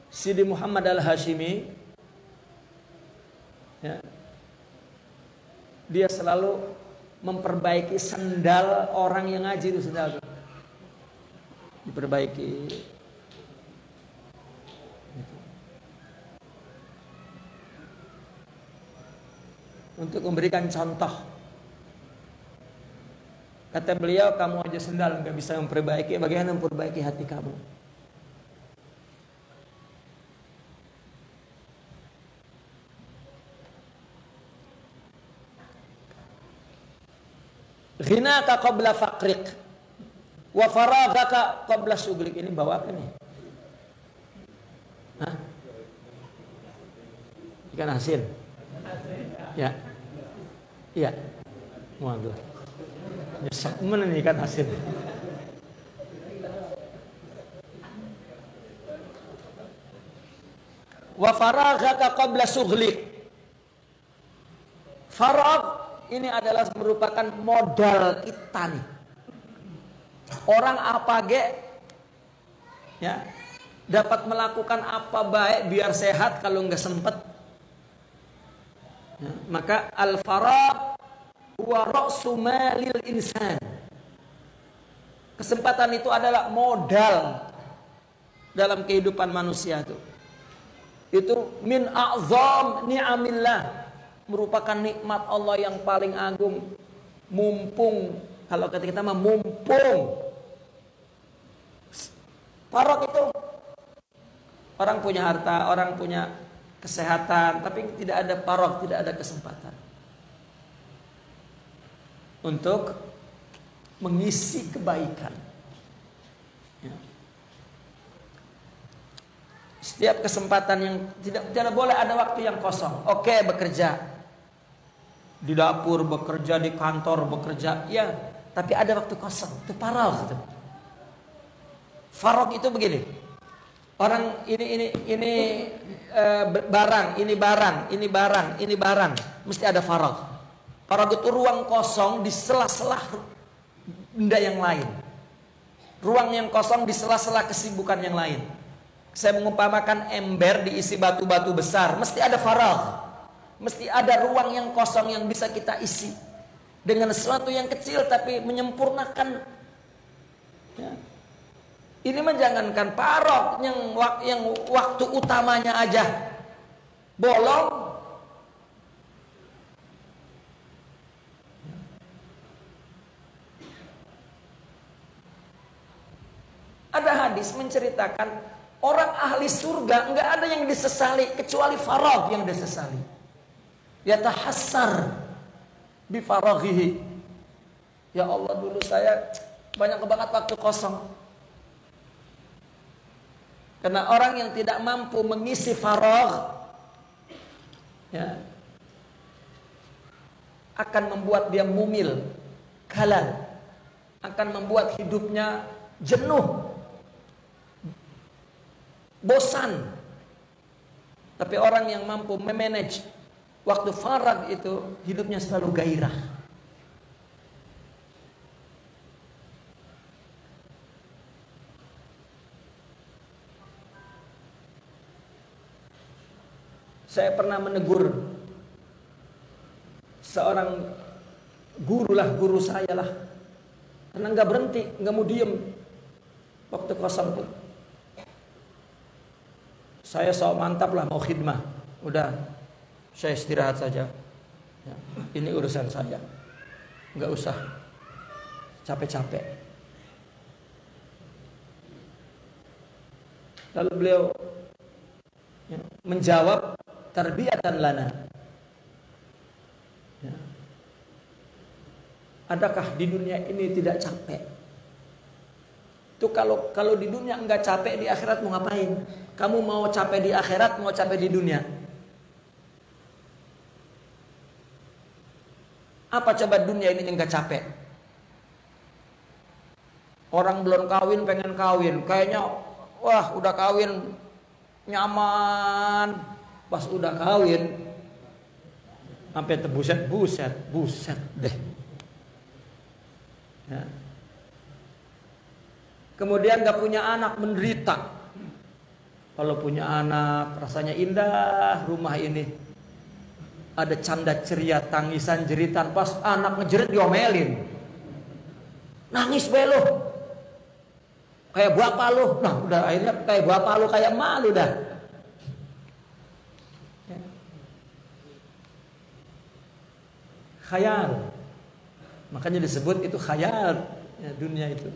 S1: Sidi Muhammad Al-Hashimi, ya, dia selalu memperbaiki sendal orang yang ngaji itu, sendal itu diperbaiki. Untuk memberikan contoh. Kata beliau, kamu aja sendal nggak bisa memperbaiki, bagaimana memperbaiki hati kamu? Ghinaka qabla faqrik wa faragaka qabla syughlik. Ini bawa apa nih? Hah? Ikan asin. Ya. Iya. Waduh. Nyesek mana nih ikan asin. Wa faragaka qabla syughlik. Farag ini adalah merupakan modal kita nih. Orang apa ya, dapat melakukan apa baik biar sehat, kalau nggak sempet. Ya, maka al-faragh huwa ra'su malil insan. Kesempatan itu adalah modal dalam kehidupan manusia itu. Itu min a'zam ni'amillah. Merupakan nikmat Allah yang paling agung. Mumpung, kalau kata kita mah mumpung. Faragh itu orang punya harta, orang punya kesehatan, tapi tidak ada faragh, tidak ada kesempatan untuk mengisi kebaikan. Ya. Setiap kesempatan yang tidak boleh ada waktu yang kosong. Oke, bekerja di dapur, bekerja di kantor, bekerja, ya, tapi ada waktu kosong. Itu faragh itu. Faragh itu begini. Orang ini barang, ini barang, mesti ada faragh. Faragh itu ruang kosong di sela-sela benda yang lain. Ruang yang kosong di sela-sela kesibukan yang lain. Saya mengumpamakan ember diisi batu-batu besar, mesti ada faragh. Mesti ada ruang yang kosong yang bisa kita isi dengan sesuatu yang kecil tapi menyempurnakan. Ya. Ini menjangankan faragh yang waktu utamanya aja bolong, Ada hadis menceritakan orang ahli surga nggak ada yang disesali kecuali faragh yang disesali. Yatahassar bi faraghihi. Ya Allah, dulu saya banyak banget waktu kosong. Karena orang yang tidak mampu mengisi faragh, ya, akan membuat dia mumil, kalal, akan membuat hidupnya jenuh, bosan. Tapi orang yang mampu memanage waktu faragh itu, hidupnya selalu gairah. Saya pernah menegur seorang guru saya lah, karena nggak berhenti, nggak mau diem waktu kosong pun. Saya so mantap lah mau khidmah, udah saya istirahat saja. Ya, ini urusan saya, nggak usah capek-capek. Lalu beliau ya, menjawab, tarbiyatan lana. Ya. Adakah di dunia ini tidak capek? Itu kalau di dunia enggak capek, di akhirat mau ngapain? Kamu mau capek di akhirat, mau capek di dunia? Apa coba dunia ini enggak capek? Orang belum kawin pengen kawin, kayaknya wah udah kawin nyaman. Pas udah kawin sampai buset deh. Ya. Kemudian gak punya anak, menderita. Kalau punya anak rasanya indah rumah ini. Ada canda ceria, tangisan, jeritan. Pas anak ngejerit diomelin. Nangis belo. Kayak bapak lu. Nah udah akhirnya kayak bapak lu, kayak malu dah. Khayal. Makanya disebut itu khayal ya, dunia itu.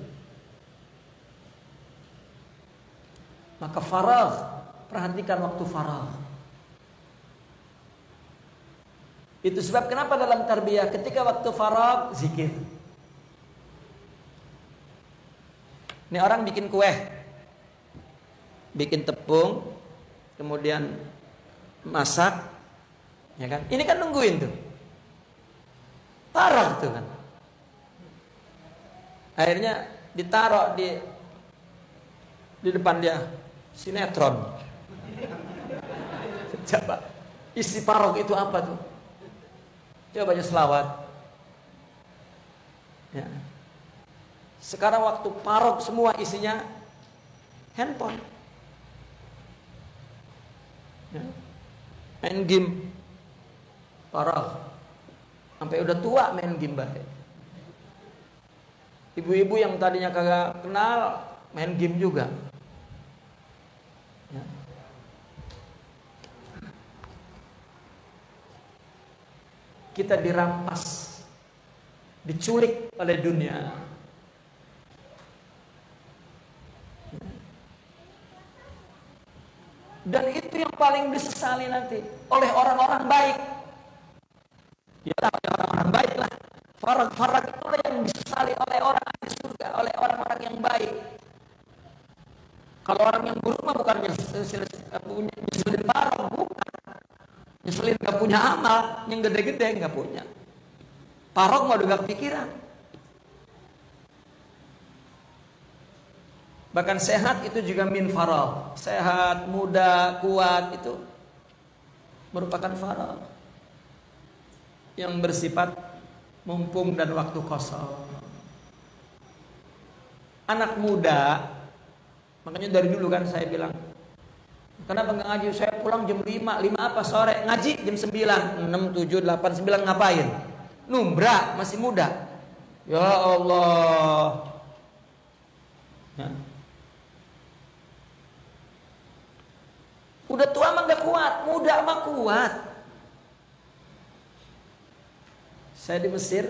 S1: Maka faragh, perhatikan waktu faragh. Itu sebab kenapa dalam tarbiyah ketika waktu faragh zikir. Ini orang bikin kue, bikin tepung, kemudian masak, ya kan? Ini kan nungguin tuh. Parah tuh kan. Akhirnya ditaruh di depan dia sinetron. Coba isi parok itu apa tuh? Coba baca selawat. Ya. Sekarang waktu parok semua isinya handphone. Ya. Main game. Parah. Sampai udah tua main game baik. Ibu-ibu yang tadinya kagak kenal main game juga. Ya. Kita dirampas, diculik oleh dunia. Dan itu yang paling disesali nanti oleh orang-orang baik. Ya orang-orang baik lah. Faragh itu yang disesali oleh orang ahli surga, oleh orang-orang yang baik. Kalau orang yang buruk mah bukan nyeselin faragh, bukan. Nyeselin gak punya amal, yang gede-gede gak punya. Faragh mah udah gak pikiran. Bahkan sehat itu juga min faragh. Sehat, muda, kuat itu merupakan faragh yang bersifat mumpung dan waktu kosong. Anak muda, makanya dari dulu kan saya bilang, kenapa nggak ngaji? Saya pulang jam 5 apa sore, ngaji jam 9, 6, 7, 8, 9 ngapain? Numbra, masih muda. Ya Allah. Ya. Udah tua mah gak kuat, muda mah kuat. Saya di Mesir,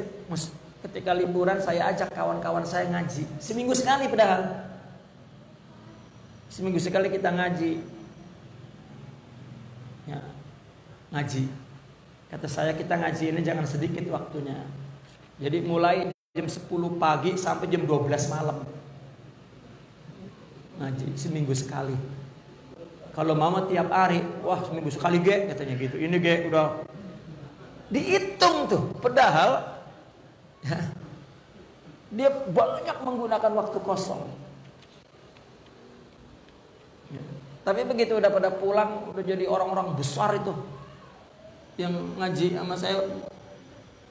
S1: ketika liburan saya ajak kawan-kawan saya ngaji. Seminggu sekali padahal. Seminggu sekali kita ngaji. Ya, ngaji. Kata saya kita ngaji ini jangan sedikit waktunya. Jadi mulai jam 10 pagi sampai jam 12 malam. Ngaji seminggu sekali. Kalau mama tiap hari, wah seminggu sekali ge katanya gitu. Ini ge udah dihitung tuh. Padahal ya, dia banyak menggunakan waktu kosong. Ya. Tapi begitu udah pada pulang, udah jadi orang-orang besar itu yang ngaji sama saya.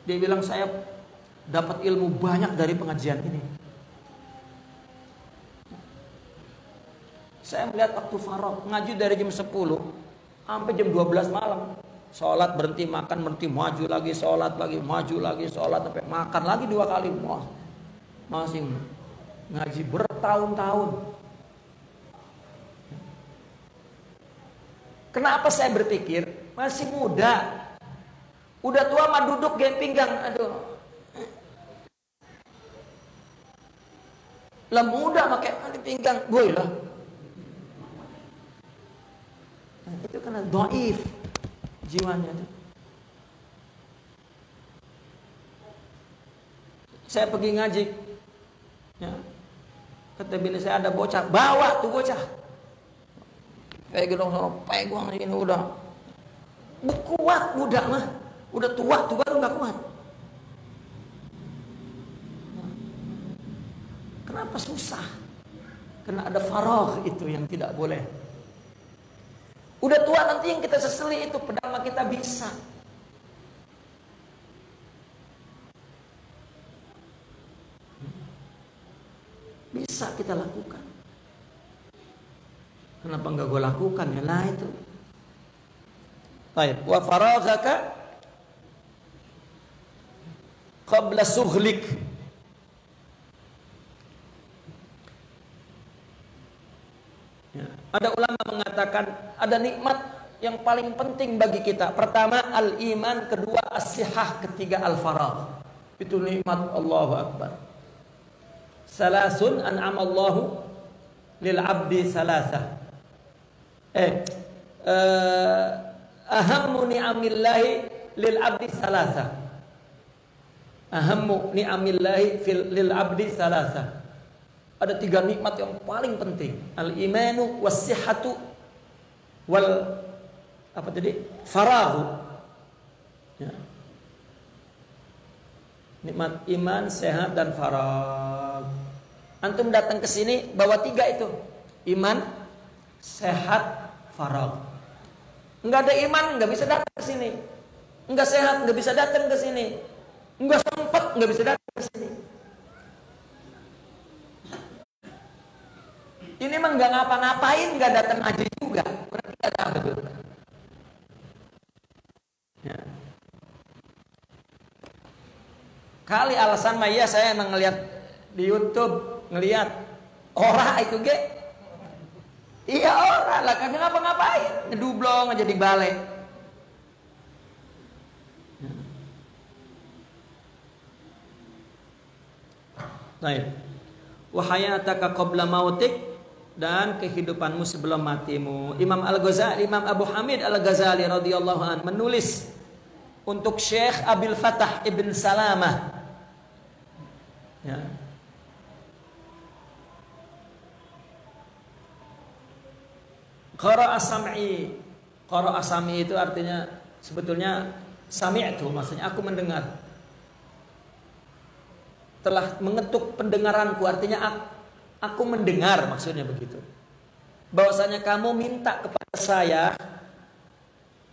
S1: Dia bilang saya dapat ilmu banyak dari pengajian ini. Saya melihat waktu faragh ngaji dari jam 10 sampai jam 12 malam. Sholat berhenti makan, berhenti maju lagi, sholat lagi, maju lagi, sholat sampai makan lagi 2 kali. Masih ngaji bertahun-tahun. Kenapa saya berpikir masih muda, udah tua mah duduk gaya pinggang, aduh. Lah muda pakai pinggang, boy lah. Nah, itu karena dhaif jiwanya itu. Saya pergi ngaji, ya. Kata bini saya ada bocah, bawa tuh bocah. Kayak gitu sama pegang ini udah kuat muda mah, udah tua tuh baru nggak kuat. Kenapa susah? Karena ada faragh itu yang tidak boleh. Udah tua nanti yang kita sesali itu, padahal kita bisa. Bisa kita lakukan. Kenapa enggak gue lakukan? Ya lah itu. Baik, wa faraghaka qabla sughlik. Ya. Ada ulama mengatakan ada nikmat yang paling penting bagi kita. Pertama al-iman, kedua as-sihah, ketiga al-faragh. Itu nikmat. Allahu Akbar. Salasun an'amallahu lil 'abdi salasah. Ahammu ni'amillahi lil 'abdi salasah. Ahammu ni'amillahi lil 'abdi salasah. Ada 3 nikmat yang paling penting. Al-imanu was-sihhatu wal apa tadi? Faraghu. Ya. Nikmat iman, sehat dan faragh. Antum datang ke sini bawa 3 itu. Iman, sehat, faragh. Enggak ada iman enggak bisa datang ke sini. Enggak sehat enggak bisa datang ke sini. Enggak sempat enggak bisa datang ke sini. Ini mah nggak ngapa-ngapain, nggak datang ngaji juga. Berarti nggak tahu betul. Ya. Kali alasan mah iya saya emang ngeliat di YouTube, ngeliat orang itu ge. Iya orang lah, kagak ngapa-ngapain, ngedublong aja di balai. Baik. Wa hayataka qabla mautik, dan kehidupanmu sebelum matimu. Imam Al-Ghazali, Imam Abu Hamid Al-Ghazali radhiyallahu anhu menulis untuk Syekh Abil Fatah Ibn Salamah. Ya. Qara'a sam'i. Qara'a sam'i itu artinya sebetulnya sami'tu, maksudnya aku mendengar. Telah mengetuk pendengaranku, artinya aku mendengar, maksudnya begitu. Bahwasanya kamu minta kepada saya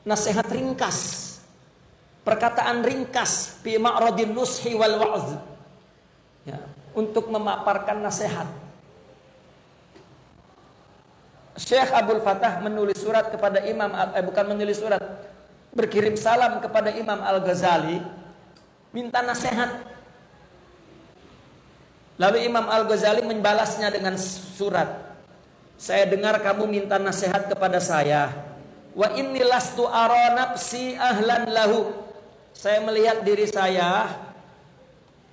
S1: nasihat ringkas, perkataan ringkas fi ma'radin nushi wal wa'z. Ya, untuk memaparkan nasihat. Syekh Abdul Fatah menulis surat kepada berkirim salam kepada Imam Al-Ghazali, minta nasihat. Lalu Imam Al-Ghazali membalasnya dengan surat. Saya dengar kamu minta nasihat kepada saya. Wa inni lastu ara nafsi ahlan lahu. Saya melihat diri saya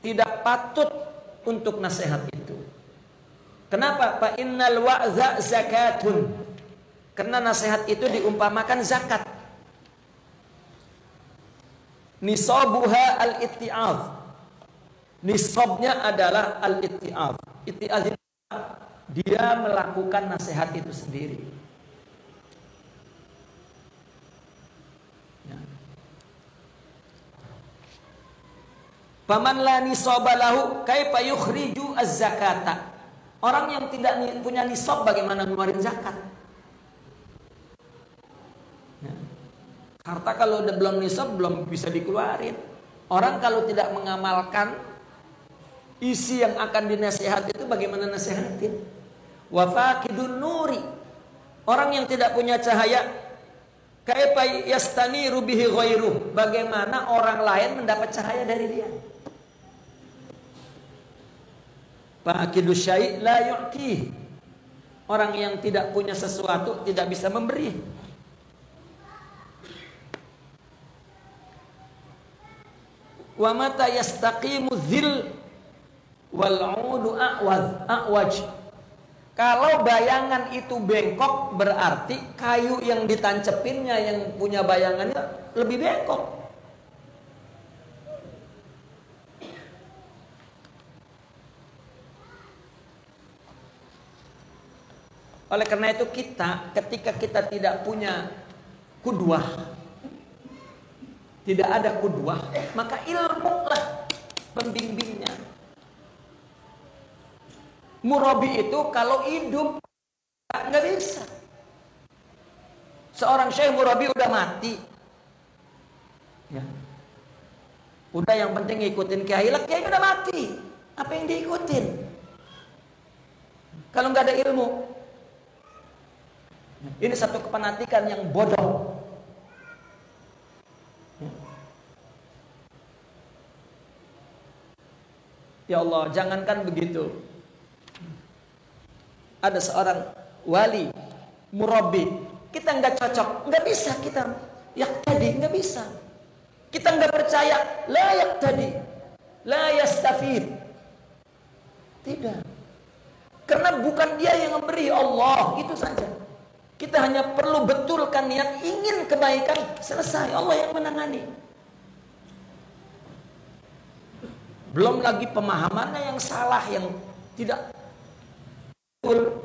S1: tidak patut untuk nasihat itu. Kenapa? Fa innal wa'za zakatun. Karena nasihat itu diumpamakan zakat. Nisabuha al-itti'adh. Nisabnya adalah al-itti'adh. Itti'adh itu dia melakukan nasihat itu sendiri. Faman la nisaba lahu kaifa yukhriju az-zakata. Orang yang tidak punya nisab bagaimana ngeluarin zakat? Ya. Harta kalau udah belum nisab belum bisa dikeluarin. Orang kalau tidak mengamalkan isi yang akan dinasihat itu bagaimana nasihatin? Wa faqidun nuri. Orang yang tidak punya cahaya kaifa yastaniru bihi ghairuh. Bagaimana orang lain mendapat cahaya dari dia? Faqidus syai' la yu'ti. Orang yang tidak punya sesuatu tidak bisa memberi. Wa mata yastaqimu dzil wal 'udu a'waj. Kalau bayangan itu bengkok berarti kayu yang ditancepinnya yang punya bayangannya lebih bengkok. Oleh karena itu ketika kita tidak punya kudwah, tidak ada kudwah, maka ilmu lah pembimbingnya. Murabi itu kalau hidup nggak bisa. Seorang syekh murabi udah mati, ya. Udah yang penting ngikutin kiai lah, kiai udah mati. Apa yang diikutin? Kalau nggak ada ilmu. Ini satu kepenatikan yang bodoh. Ya Allah, jangankan begitu. Ada seorang wali, murabbi, kita nggak cocok, nggak bisa kita yaktadi, nggak bisa. Kita nggak percaya, la yaktadi, la yastafid. Tidak. Karena bukan dia yang memberi, Allah, itu saja. Kita hanya perlu betulkan niat ingin kebaikan, selesai, Allah yang menangani. Belum lagi pemahamannya yang salah, yang tidak betul.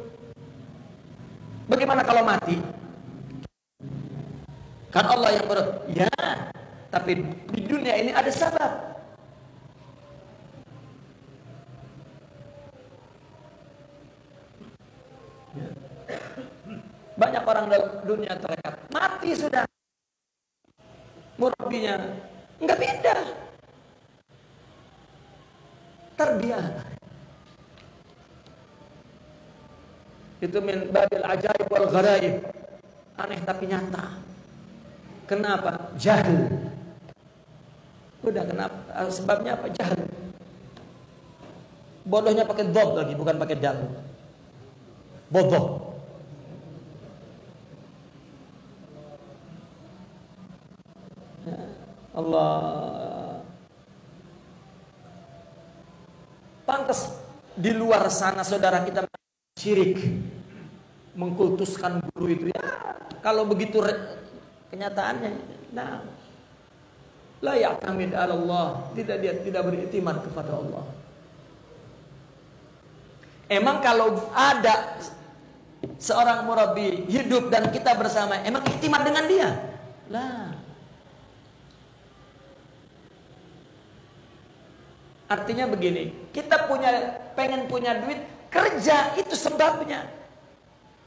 S1: Bagaimana kalau mati? Kan Allah yang ya, tapi di dunia ini ada sebab. Banyak orang dalam dunia terdekat mati sudah, murabbinya nggak pindah, terbiar. Itu min babil ajaib wal gharaib, aneh tapi nyata. Kenapa? Jahil. Udah kenapa? Sebabnya apa? Jahil. Bodohnya pakai dhad lagi, bukan pakai dal. Bodoh. Allah. Pantas di luar sana saudara kita syirik, mengkultuskan guru itu ya. Kalau begitu kenyataannya, nah, la ya'tamid 'ala Allah, tidak beriktimad kepada Allah. Emang kalau ada seorang murabbi hidup dan kita bersama, emang iktimad dengan dia? Lah. Artinya begini, kita pengen punya duit, kerja itu sebabnya.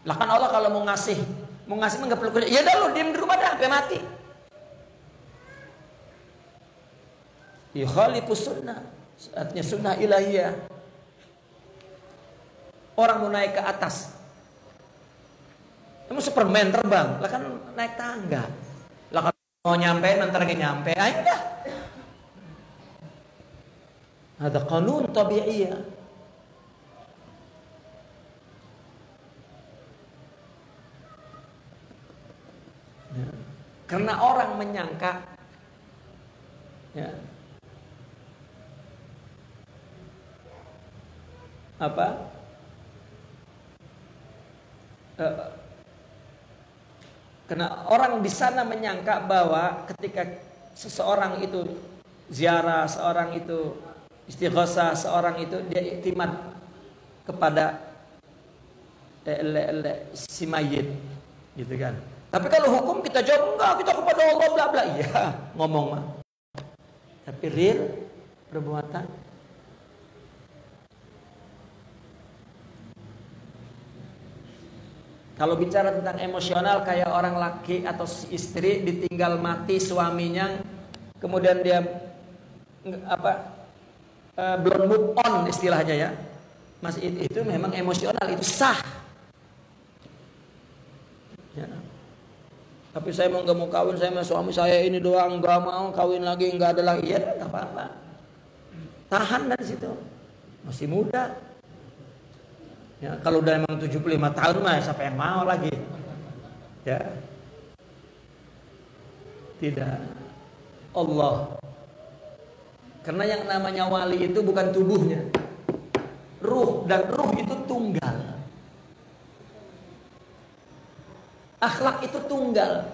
S1: Lah kan Allah kalau mau ngasih nggak perlu kerja. Ya dah lu diem di rumah dah sampai mati. Yukhalifus sunnah, artinya sunnah ilahiyah. Orang mau naik ke atas, kamu Superman terbang, lah kan naik tangga. Lah kalau mau nyampe, nanti lagi nyampe, ayo dah. Ada kanun tabi'iyah. Ya. Karena orang menyangka, ya, apa? Karena orang di sana menyangka bahwa ketika seseorang itu ziarah, seorang itu istighosah, seorang itu dia iktimat kepada si mayit, gitu kan. Tapi kalau hukum kita jawab enggak, kita kepada Allah bla bla. Iya, ngomong mah. Tapi real perbuatan. Kalau bicara tentang emosional, kayak orang laki atau istri ditinggal mati suaminya, kemudian dia belum move on istilahnya ya, masih itu memang emosional, itu sah. Ya. Tapi saya nggak mau kawin, saya sama suami saya ini doang, nggak mau kawin lagi, nggak ada lagi, ya nggak apa-apa, tahan dari situ, masih muda. Ya, kalau udah emang 75 tahun mah siapa yang mau lagi? Ya. Tidak. Allah. Karena yang namanya wali itu bukan tubuhnya. Ruh, dan ruh itu tunggal. Akhlak itu tunggal.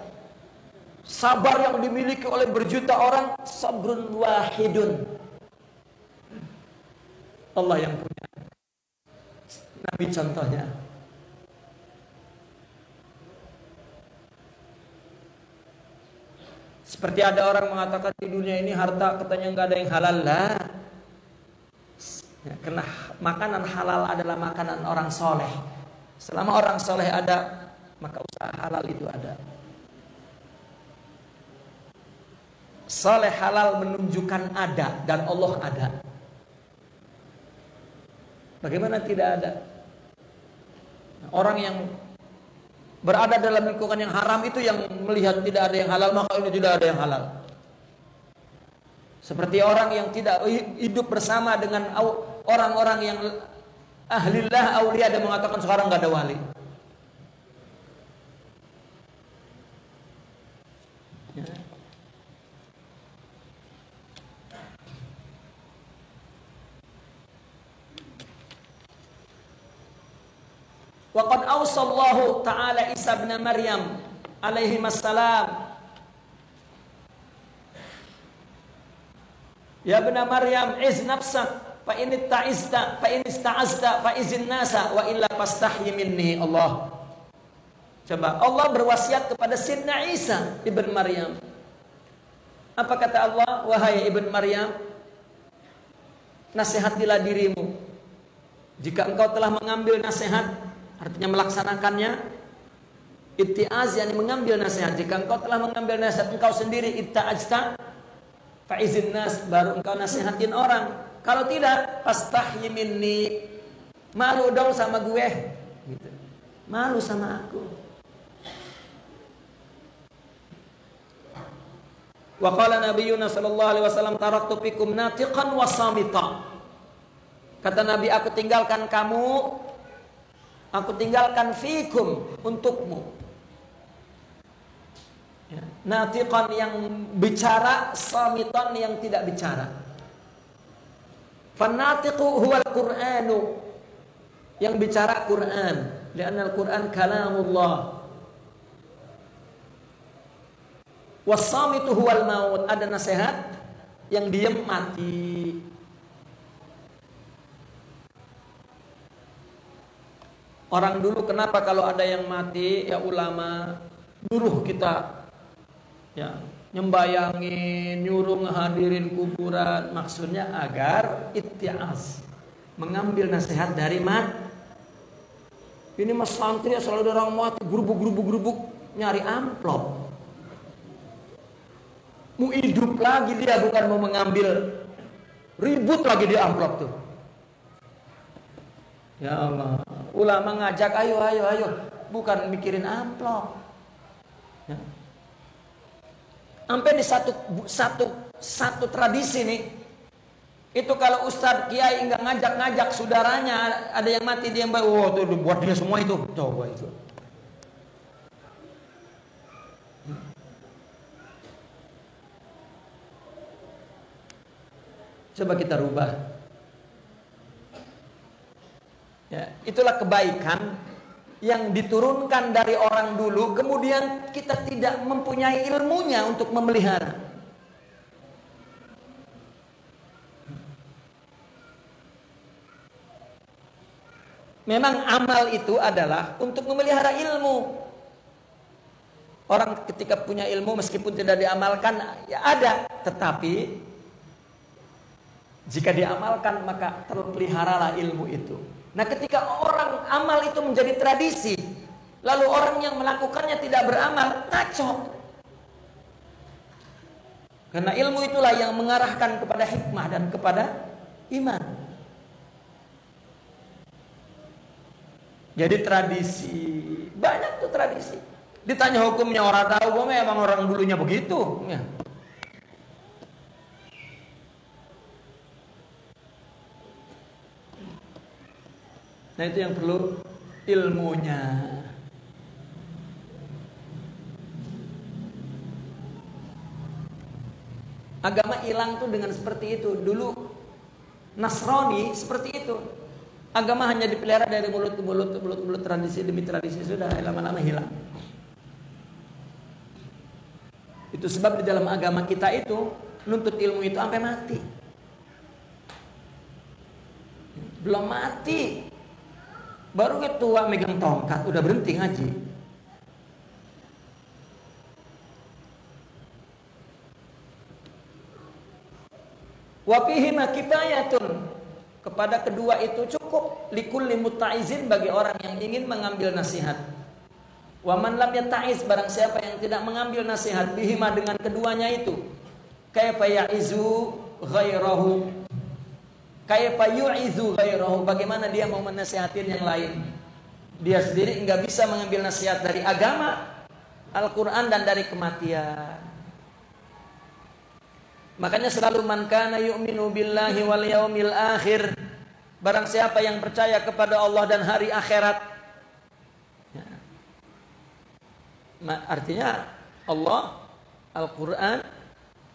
S1: Sabar yang dimiliki oleh berjuta orang, sabrun wahidun. Allah yang punya. Nabi contohnya. Seperti ada orang mengatakan di dunia ini harta katanya nggak ada yang halal lah. Ya, karena makanan halal adalah makanan orang soleh. Selama orang soleh ada, maka usaha halal itu ada. Soleh halal menunjukkan ada, dan Allah ada. Bagaimana tidak ada? Orang yang berada dalam lingkungan yang haram itu yang melihat tidak ada yang halal, maka ini tidak ada yang halal. Seperti orang yang tidak hidup bersama dengan orang-orang yang ahlillah, aulia, dan mengatakan sekarang nggak ada wali. Ya. Waqad awsallahu ta'ala Isa bin Maryam alaihi assalam, ya bin Maryam iz nafsak fa in ta'izta fa in ista'azta fa izin nasa wa illa fastahyi minni. Allah. Coba Allah berwasiat kepada Sidna Isa ibn Maryam. Apa kata Allah? Wahai ibn Maryam, nasihatilah dirimu. Jika engkau telah mengambil nasihat, artinya melaksanakannya, ittiaz, yakni mengambil nasihat. Jika engkau telah mengambil nasihat engkau sendiri, itta'ajta fa izin nas, baru engkau nasihatin orang. Kalau tidak, fastahyi minni, malu dong sama gue gitu. Malu sama aku. Wa qala nabiyuna sallallahu alaihi wasallam taraktu fikum natiqan wa samita. Kata Nabi, aku tinggalkan kamu, aku tinggalkan fikum, untukmu. Ya. Natiqan yang bicara, samitan yang tidak bicara. Fanatiqu huwal Qur'anu, yang bicara Quran, karena Al-Quran kalamullah. Wasamitu huwal maut, ada nasihat, yang diam mati. Orang dulu kenapa kalau ada yang mati, ya ulama nyuruh kita ya nyembayangin, nyuruh ngehadirin kuburan, maksudnya agar ittiaz, mengambil nasihat dari mat. Ini mas santri selalu ada orang mati, gerubuk nyari amplop. Mau hidup lagi dia, bukan mau mengambil, ribut lagi di amplop tuh. Ya Allah, ulama ngajak ayo, bukan mikirin amplop. Ya. Sampai di satu tradisi nih, itu kalau ustadz kiai nggak ngajak saudaranya, ada yang mati dia yang bawa, tuh buat dia semua itu, coba itu. Coba kita rubah. Ya, itulah kebaikan yang diturunkan dari orang dulu, kemudian kita tidak mempunyai ilmunya untuk memelihara. Memang amal itu adalah untuk memelihara ilmu. Orang ketika punya ilmu meskipun tidak diamalkan, ya ada. Tetapi jika diamalkan maka terpeliharalah ilmu itu. Nah, ketika orang amal itu menjadi tradisi, lalu orang yang melakukannya tidak beramal, ngaco. Karena ilmu itulah yang mengarahkan kepada hikmah dan kepada iman. Jadi tradisi, banyak tuh tradisi. Ditanya hukumnya orang tahu, memang orang dulunya begitu. Ya. Nah, itu yang perlu ilmunya. Agama hilang tuh dengan seperti itu. Dulu Nasrani seperti itu. Agama hanya dipelihara dari mulut ke mulut, tradisi demi tradisi, sudah lama-lama hilang. Itu sebab di dalam agama kita itu nuntut ilmu itu sampai mati. Belum mati, baru tua megang tongkat udah berhenti ngaji. Wa fihi kifayatun, kepada kedua itu cukup, likulli mutta'izin, bagi orang yang ingin mengambil nasihat. Wa man lam yatta'iz, barang siapa yang tidak mengambil nasihat, bihima, dengan keduanya itu, kaifa ya'izu ghairahu, kaifa yu'izu ghairahu, bagaimana dia mau menasihatin yang lain. Dia sendiri enggak bisa mengambil nasihat dari agama, Al-Quran, dan dari kematian. Makanya selalu man kana yu'minu billahi wal yaumil akhir, barang siapa yang percaya kepada Allah dan hari akhirat. Ya. Artinya Allah, Al-Quran,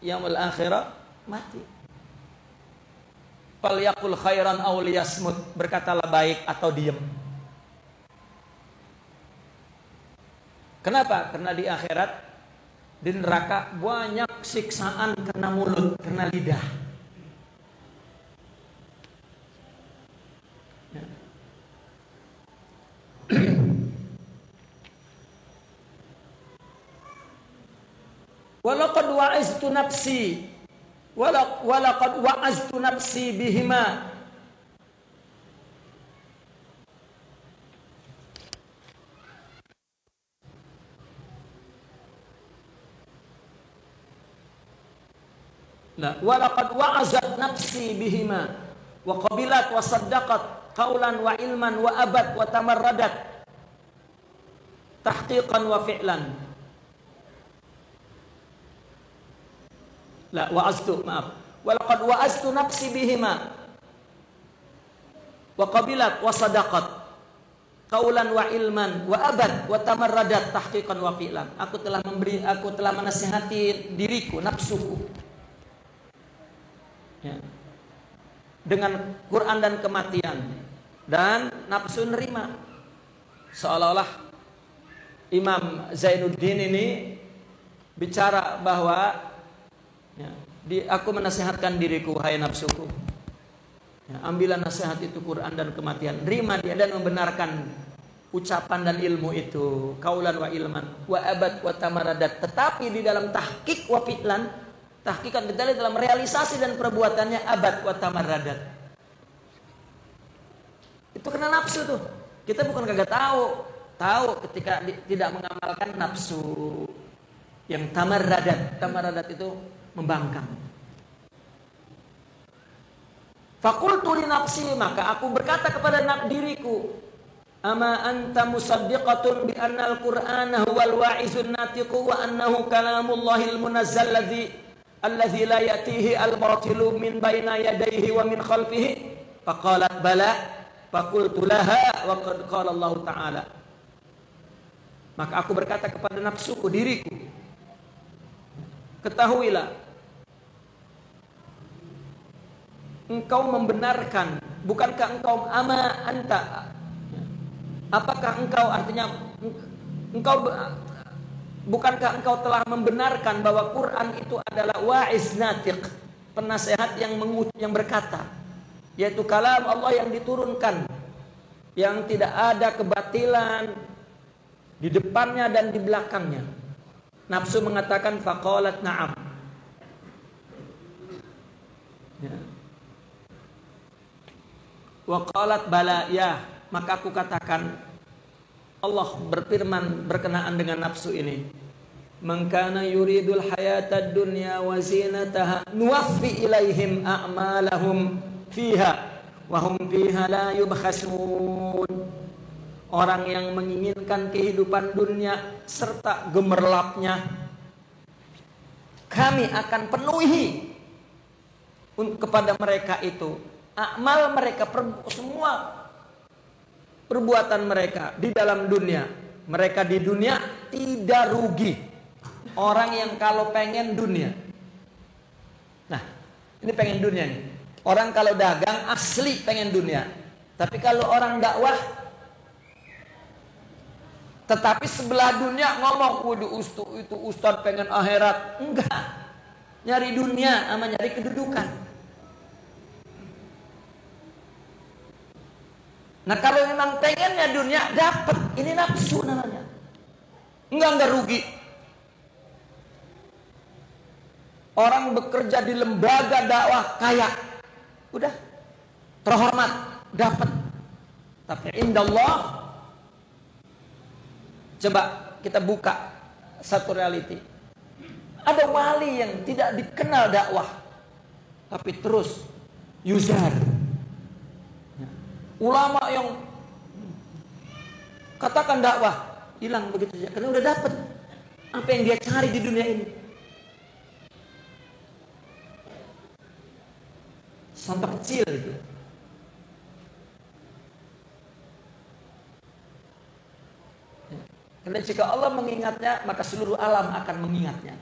S1: yaumil akhirah, mati. Falyaqul khairan aw liyasmut, berkatalah baik atau diam. Kenapa? Karena di akhirat, di neraka banyak siksaan karena mulut, karena lidah. Ya. Walaqad wa'aztu nafsi, walaqad wa'aztu nafsi bihima. Nah, walaqad wa'azat nafsi bihima wa qabilat wa saddaqat qaulan wa ilman wa abad wa tamarradat tahqiqan wa fi'lan. La wa'aztu, maaf. Walaqad wa'aztu nafsi bihima wa qabilat wa saddaqat qaulan wa ilman wa abad wa tamarradat tahqiqan wa fi'lan. Aku telah menasihati diriku, nafsuku, ya, dengan Quran dan kematian, dan nafsu nerima. Seolah-olah Imam Zainuddin ini bicara bahwa, ya, aku menasihatkan diriku, hai nafsuku, ya, ambillah nasihat itu, Quran dan kematian. Terima dia dan membenarkan ucapan dan ilmu itu, kaulan wa ilman wa abad wa tamaradat. Tetapi di dalam tahqiq wa fi'lan, tahqiqan bidalik, dalam realisasi dan perbuatannya, abad wa tamarradat. Itu kena nafsu tuh. Kita bukan kagak tahu ketika tidak mengamalkan nafsu yang tamarradat. Tamarradat itu membangkang. Faqultu li nafsi, maka aku berkata kepada diriku, ama anta musaddiqatun bi anna al-Qur'ana huwal wa'izun natiqu wa annahu kalamullahil munazzal alladzi la yatihi al-batilu min baina yadayhi wa min khalfihi. Faqalat bala, faqultu laha wa qad qala Allah Ta'ala. Maka aku berkata kepada nafsuku, diriku, ketahuilah, engkau membenarkan, bukankah engkau ama Apakah engkau, artinya engkau, bukankah engkau telah membenarkan bahwa Quran itu adalah wa'iz natiq, penasehat yang berkata, yaitu kalam Allah yang diturunkan, yang tidak ada kebatilan di depannya dan di belakangnya. Nafsu mengatakan faqalat na'am. Ya. Wa qalat bala, ya, maka aku katakan. Allah berfirman berkenaan dengan nafsu ini, man kana yuridul hayatad dunya wa zinataha nuwaffi ilaihim a'malahum fiha wa hum fiha la yubkhasun. Orang yang menginginkan kehidupan dunia serta gemerlapnya, kami akan penuhi kepada mereka itu amal mereka, semua perbuatan mereka di dalam dunia. Mereka di dunia tidak rugi. Orang yang kalau pengen dunia, nah ini pengen dunia nih. Orang kalau dagang asli pengen dunia. Tapi kalau orang dakwah, tetapi sebelah dunia ngomong, waduh itu ustadz pengen akhirat. Enggak, nyari dunia sama nyari kedudukan. Nah kalau memang pengennya dunia dapat, ini nafsu namanya. Enggak rugi. Orang bekerja di lembaga dakwah kaya, udah terhormat, dapat. Tapi indallah, coba kita buka satu reality. Ada wali yang tidak dikenal dakwah, tapi terus yuzar. Ulama yang katakan dakwah hilang begitu saja karena udah dapat apa yang dia cari di dunia ini. Contoh kecil itu. Karena jika Allah mengingatnya, maka seluruh alam akan mengingatnya.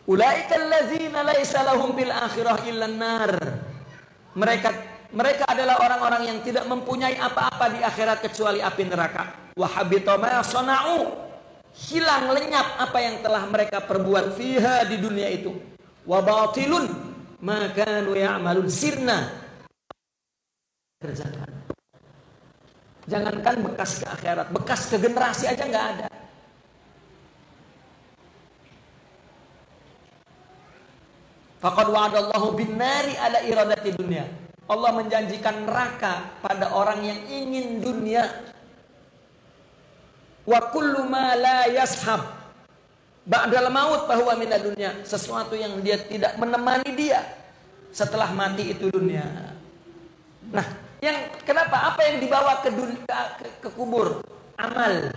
S1: Ulaikal ladzina laisa lahum bil akhirah illan nar. Mereka adalah orang-orang yang tidak mempunyai apa-apa di akhirat kecuali api neraka. Wa habita ma sana'u. Hilang lenyap apa yang telah mereka perbuat fiha di dunia itu. Wa batilun ma kanu ya'malun, sirna. Kerjakan. Jangankan bekas ke akhirat, bekas ke generasi aja enggak ada. Faqad wa'adallahu bin nari ala iradati dunia. Allah menjanjikan neraka pada orang yang ingin dunia. Wa kullu ma la yashab ba'dal maut bahwa minad dunia, sesuatu yang dia tidak menemani dia setelah mati itu dunia. Nah, yang kenapa apa yang dibawa ke ke kubur? Amal.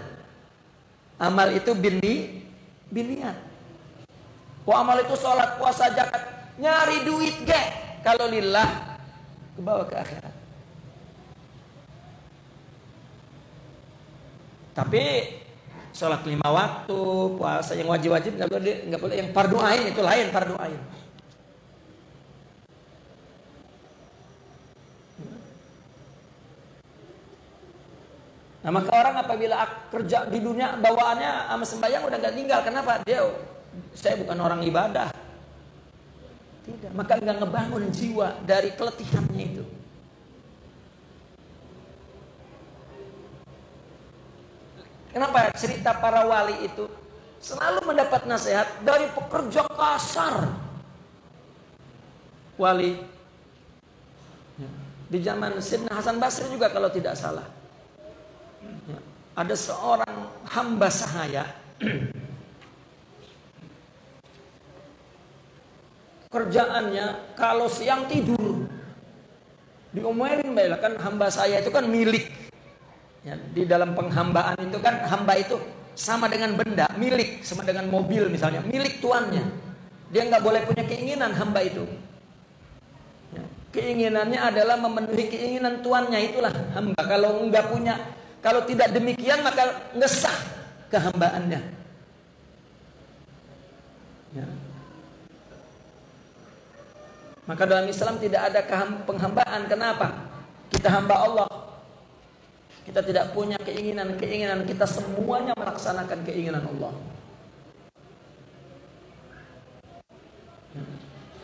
S1: Amal itu biniat. Amal itu sholat, puasa, zakat. Nyari duit ge, kalau lillah kebawa ke akhirat. Tapi sholat 5 waktu, puasa yang wajib-wajib nggak boleh, yang fardu ain itu lain, fardu ain. Nah maka orang apabila kerja di dunia bawaannya sama sembahyang udah nggak tinggal, kenapa? Saya bukan orang ibadah. Tidak, maka nggak ngebangun jiwa dari keletihannya itu. Kenapa cerita para wali itu selalu mendapat nasihat dari pekerja kasar? Wali di zaman Sayyidina Hasan Basri juga kalau tidak salah, ada seorang hamba sahaya kerjaannya kalau siang tidur. Diomelin, kan hamba saya itu kan milik. Ya, di dalam penghambaan itu kan hamba itu sama dengan benda, milik, sama dengan mobil misalnya, milik tuannya. Dia nggak boleh punya keinginan hamba itu. Ya, keinginannya adalah memenuhi keinginan tuannya, itulah hamba. Kalau nggak punya, kalau tidak demikian maka ngesah kehambaannya. Ya. Maka dalam Islam tidak ada penghambaan. Kenapa? Kita hamba Allah. Kita tidak punya keinginan-keinginan. Kita semuanya melaksanakan keinginan Allah.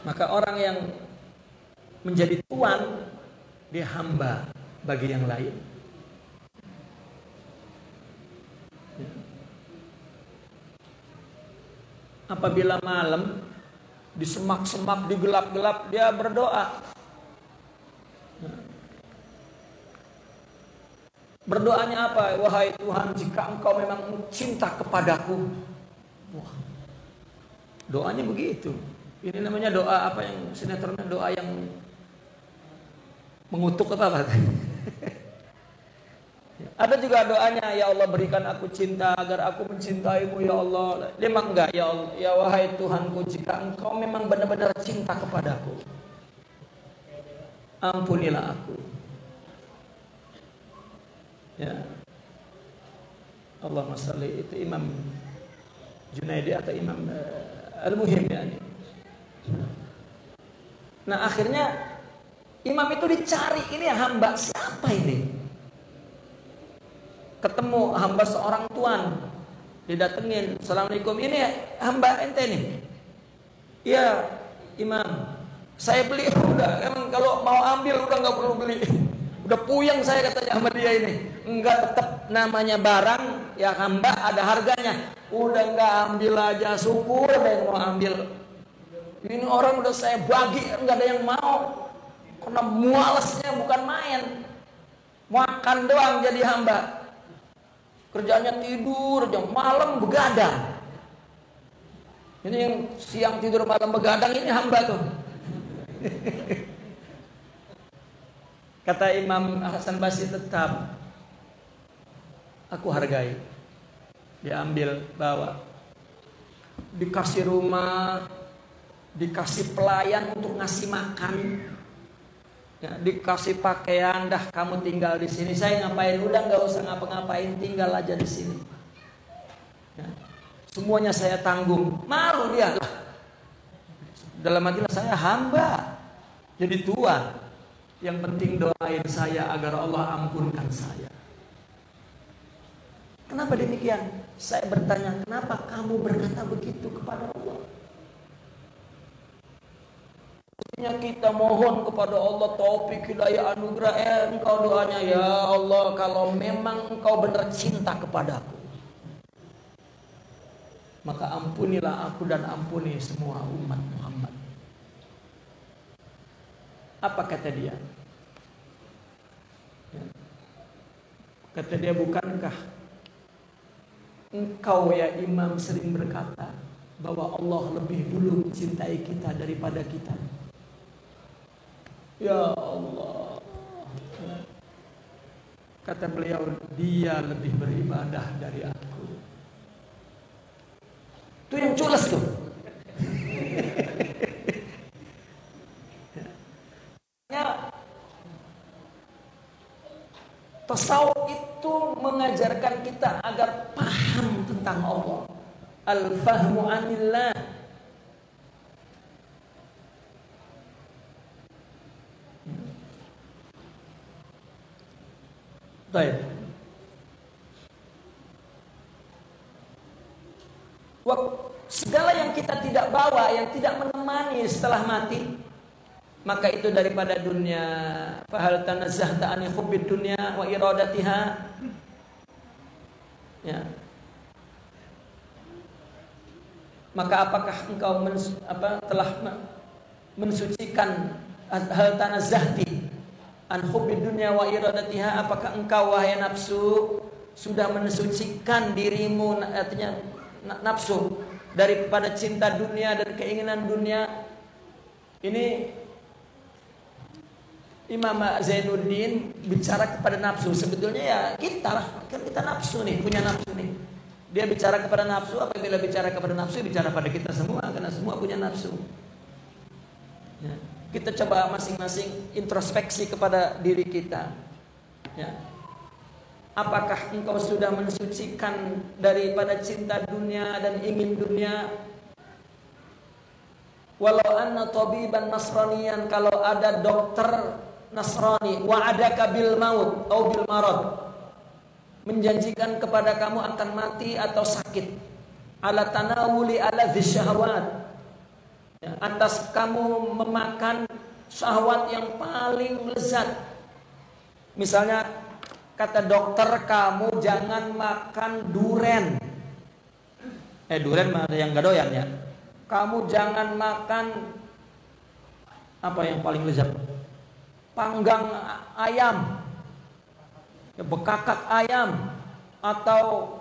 S1: Maka orang yang menjadi tuan, dia hamba bagi yang lain. Apabila malam di semak-semak, di gelap-gelap, dia berdoa. Berdoanya apa? Wahai Tuhan, jika Engkau memang cinta kepadaku. Wah, doanya begitu. Ini namanya doa apa yang sinetronnya, doa yang mengutuk apa? Ada juga doanya, ya Allah berikan aku cinta agar aku mencintaimu ya Allah. Dia memang enggak, ya Allah, ya wahai Tuhanku, jika Engkau memang benar-benar cinta kepadaku, ampunilah aku. Ya, Allahumma salli, itu Imam Junaidi atau Imam Al-Muhim ya. Nah akhirnya imam itu dicari, ini hamba siapa ini? Ketemu hamba seorang tuan, didatengin, assalamualaikum, ini hamba ente nih. Iya imam, saya beli udah, emang kalau mau ambil udah nggak perlu beli. Udah puyeng saya katanya sama dia ini. Enggak, tetap namanya barang ya hamba, ada harganya. Udah enggak, ambil aja, syukur ada yang mau ambil. Ini orang udah saya bagi, enggak ada yang mau. Karena mualesnya bukan main. Makan doang jadi hamba. Kerjanya tidur, jam malam begadang. Ini yang siang tidur malam begadang, ini hamba tuh. Kata Imam Hasan Basri, tetap aku hargai. Dia ambil, bawa. Dikasih rumah, dikasih pelayan untuk ngasih makan, ya, dikasih pakaian, dah kamu tinggal di sini. Saya ngapain? Udah nggak usah ngapa-ngapain, tinggal aja di sini. Ya, semuanya saya tanggung. Malu dia. Dalam hatilah, saya hamba, jadi tuan. Yang penting doain saya agar Allah ampunkan saya. Kenapa demikian? Saya bertanya, kenapa kamu berkata begitu kepada Allah? Artinya kita mohon kepada Allah taufik, hidayah, anugerah. Engkau doanya, ya Allah, kalau memang Engkau benar cinta kepadaku, maka ampunilah aku dan ampuni semua umat Muhammad. Apa kata dia? Kata dia, bukankah engkau ya imam sering berkata bahwa Allah lebih dulu mencintai kita daripada kita? Ya Allah, kata beliau, dia lebih beribadah dari aku. Itu yang culas tuh. Tasawuf itu mengajarkan kita agar paham tentang Allah. Al-fahmu anillah. Baik. Segala yang kita tidak bawa, yang tidak menemani setelah mati, maka itu daripada dunia. Fahal tanazzahta an hubbid dunya wa iradatiha. Ya. Maka apakah engkau telah mensucikan hal tanazzahti an hubbid dunya wa iradatiha? Apakah engkau wahai nafsu sudah mensucikan dirimu, artinya nafsu, daripada cinta dunia dan keinginan dunia? Ini Imam Zainuddin bicara kepada nafsu. Sebetulnya ya kita lah, kan kita nafsu nih, punya nafsu nih. Dia bicara kepada nafsu. Apabila bicara kepada nafsu, bicara pada kita semua, karena semua punya nafsu. Ya. Kita coba masing-masing introspeksi kepada diri kita. Ya. Apakah engkau sudah mensucikan daripada cinta dunia dan ingin dunia? Walau anna tabiban nasraniyan, kalau ada dokter Nasrani, wa'adaka bil maut atau bil marad, menjanjikan kepada kamu akan mati atau sakit, ala tanawuli ala syahwat, ya, atas kamu memakan syahwat yang paling lezat. Misalnya kata dokter, kamu jangan makan duren. Duren ada yang gak doyan ya. Kamu jangan makan apa yang paling lezat? Panggang ayam, bekakak ayam, atau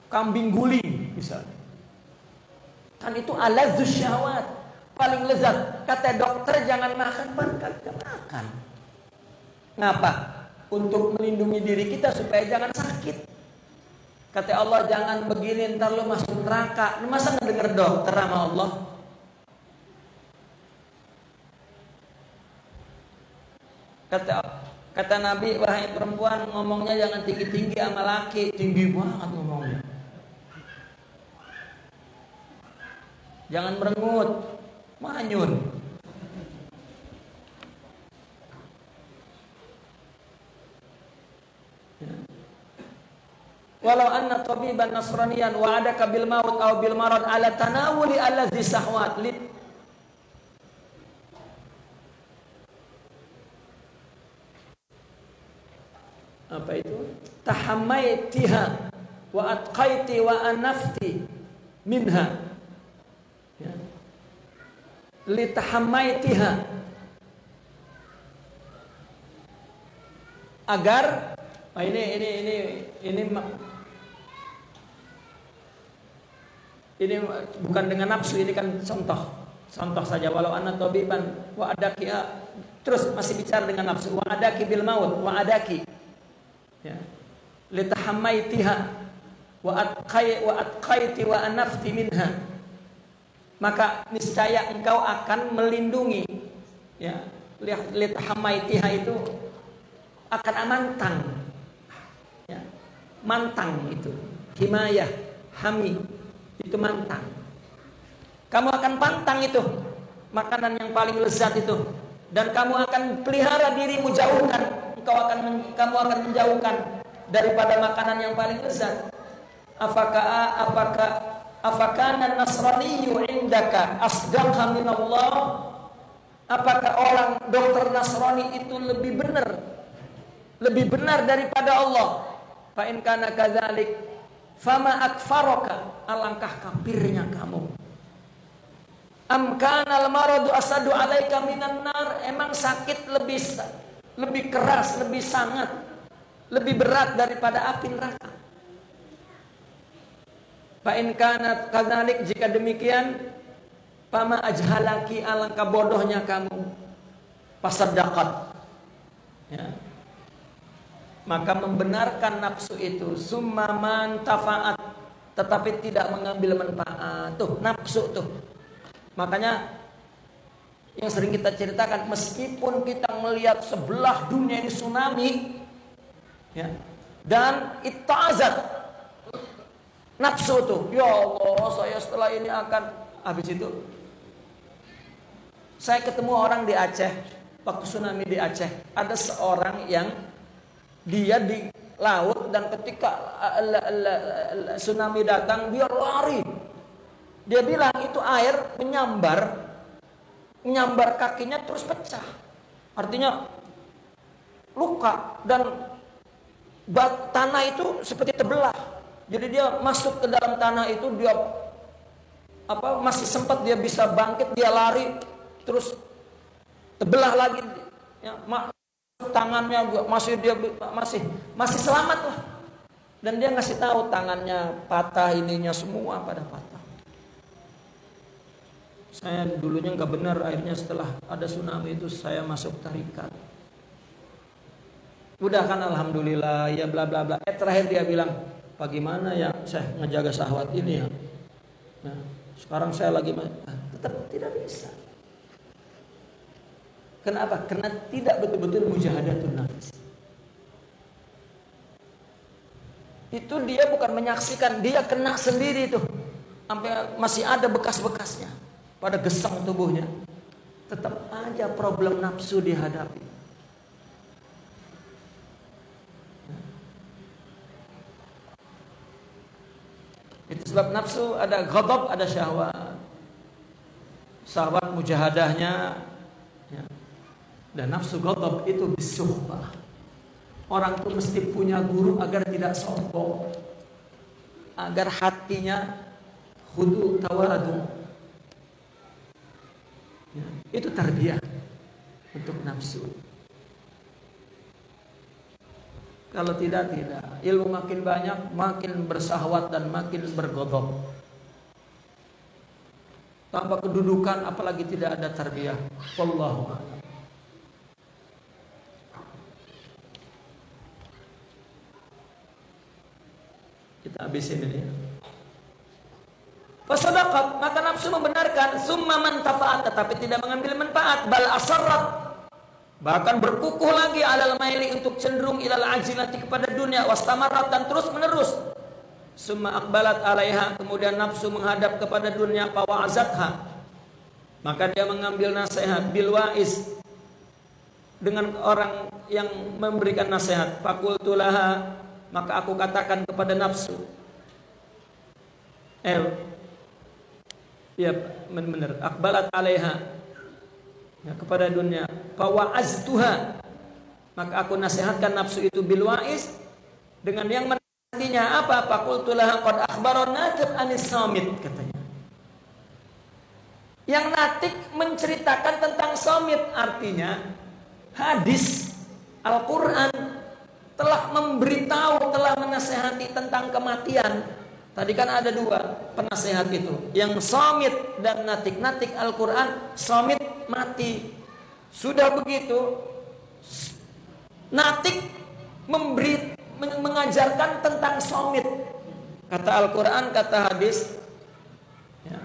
S1: kambing guling misalnya. Kan itu aladzus syahwat, paling lezat. Kata dokter jangan makan, makan. Ngapa? Untuk melindungi diri kita supaya jangan sakit. Kata Allah jangan begini, ntar lu masuk neraka. Lu masa nggak denger dokter sama Allah? Kata Nabi, wahai perempuan, ngomongnya jangan tinggi-tinggi sama laki. Tinggi banget ngomongnya. Jangan merengut, manyun. Walau anna tabiban nasraniyan wa'adaka bil maut aw bil marad ala tanawuli allazi sahwat. Apa itu? Tahammaitiha wa atqaiti wa anafti minha. Ya. Li tahammaitiha, agar ini bukan dengan nafsu, ini kan contoh saja. Walau anna tabiban wa adaki, terus masih bicara dengan nafsu, wa adaki bil maut wa adaki, ya, litahammaitiha wa atqaiti wa anafti minha, maka niscaya engkau akan melindungi, ya, litahammaitiha itu akan mantang, ya, mantang itu himayah, hami itu mantang. Kamu akan pantang itu makanan yang paling lezat itu, dan kamu akan pelihara dirimu, jauhkan, kamu akan menjauhkan daripada makanan yang paling lezat. Afakana nasraniyu indaka asdaqha minallah? Apakah orang dokter Nasrani itu lebih benar daripada Allah? Fa in kana kadzalik fama akfaraka, alangkah kafirnya kamu. Am kana al maradu asadu alaika minan nar, emang sakit lebih keras, lebih sangat, lebih berat daripada api neraka. Fa in kana kadzalik, jika demikian, fama ajhalaki, alangkah bodohnya kamu. Fasaddaqat, ya, maka membenarkan nafsu itu. Summa man tafaat, tetapi tidak mengambil manfaat. Tuh nafsu tuh. Makanya yang sering kita ceritakan, meskipun kita melihat sebelah dunia ini tsunami, ya, dan itazat nafsu tuh, ya Allah, saya setelah ini akan habis itu. Saya ketemu orang di Aceh waktu tsunami di Aceh. Ada seorang yang dia di laut, dan ketika tsunami datang dia lari. Dia bilang itu air menyambar kakinya terus pecah. Artinya luka, dan tanah itu seperti terbelah. Jadi dia masuk ke dalam tanah itu, dia masih sempat dia bisa bangkit, dia lari terus terbelah lagi, ya, tangannya masih selamat lah. Dan dia ngasih tahu tangannya patah, ininya semua pada patah. Saya dulunya nggak benar, akhirnya setelah ada tsunami itu saya masuk tarikat. Udah kan alhamdulillah, ya bla bla bla. Terakhir dia bilang, bagaimana ya saya ngejaga syahwat ini ya. Nah, sekarang saya lagi tetap tidak bisa. Kenapa? Karena tidak betul-betul mujahadatun nafs. Itu dia bukan menyaksikan, dia kena sendiri tuh. Sampai masih ada bekas-bekasnya. pada gesang tubuhnya, tetap aja problem nafsu dihadapi. Itu sebab nafsu ada ghadab, ada syahwat. Syahwat mujahadahnya, ya. Dan nafsu ghadab itu bisuhbah. Orang itu mesti punya guru agar tidak sombong, agar hatinya khudu tawadu. Ya, itu tarbiyah untuk nafsu. Kalau tidak, ilmu makin banyak, makin bersahwat dan makin bergodok. Tanpa kedudukan, apalagi tidak ada tarbiyah. Wallahu a'lam. Kita habisin ini. Fasadaqat, maka nafsu membenarkan, summa mantafaat, tetapi tidak mengambil manfaat, bal asarrat, bahkan berkukuh lagi alal maili untuk cenderung ilal ajilati kepada dunia, wastamarat, dan terus menerus. Summa akbalat alaiha, kemudian nafsu menghadap kepada dunia, fawa'azatha, maka dia mengambil nasihat bil wa'is, dengan orang yang memberikan nasihat. Fakultulaha, maka aku katakan kepada nafsu, ya benar, akbalat alaiha, ya, kepada dunia, fawa'aztuha, maka aku nasihatkan nafsu itu bil wa'is, dengan yang menantinya apa? Fakultulaha qad akhbaron natib anis samit, katanya. Yang natik menceritakan tentang samit, artinya hadis Al-Quran telah memberitahu, telah menasehati tentang kematian. Tadi kan ada dua penasehat itu, yang samit dan natik. Natik Al-Quran, samit mati. Sudah begitu, natik mengajarkan tentang samit. Kata Al-Quran, kata hadis, ya,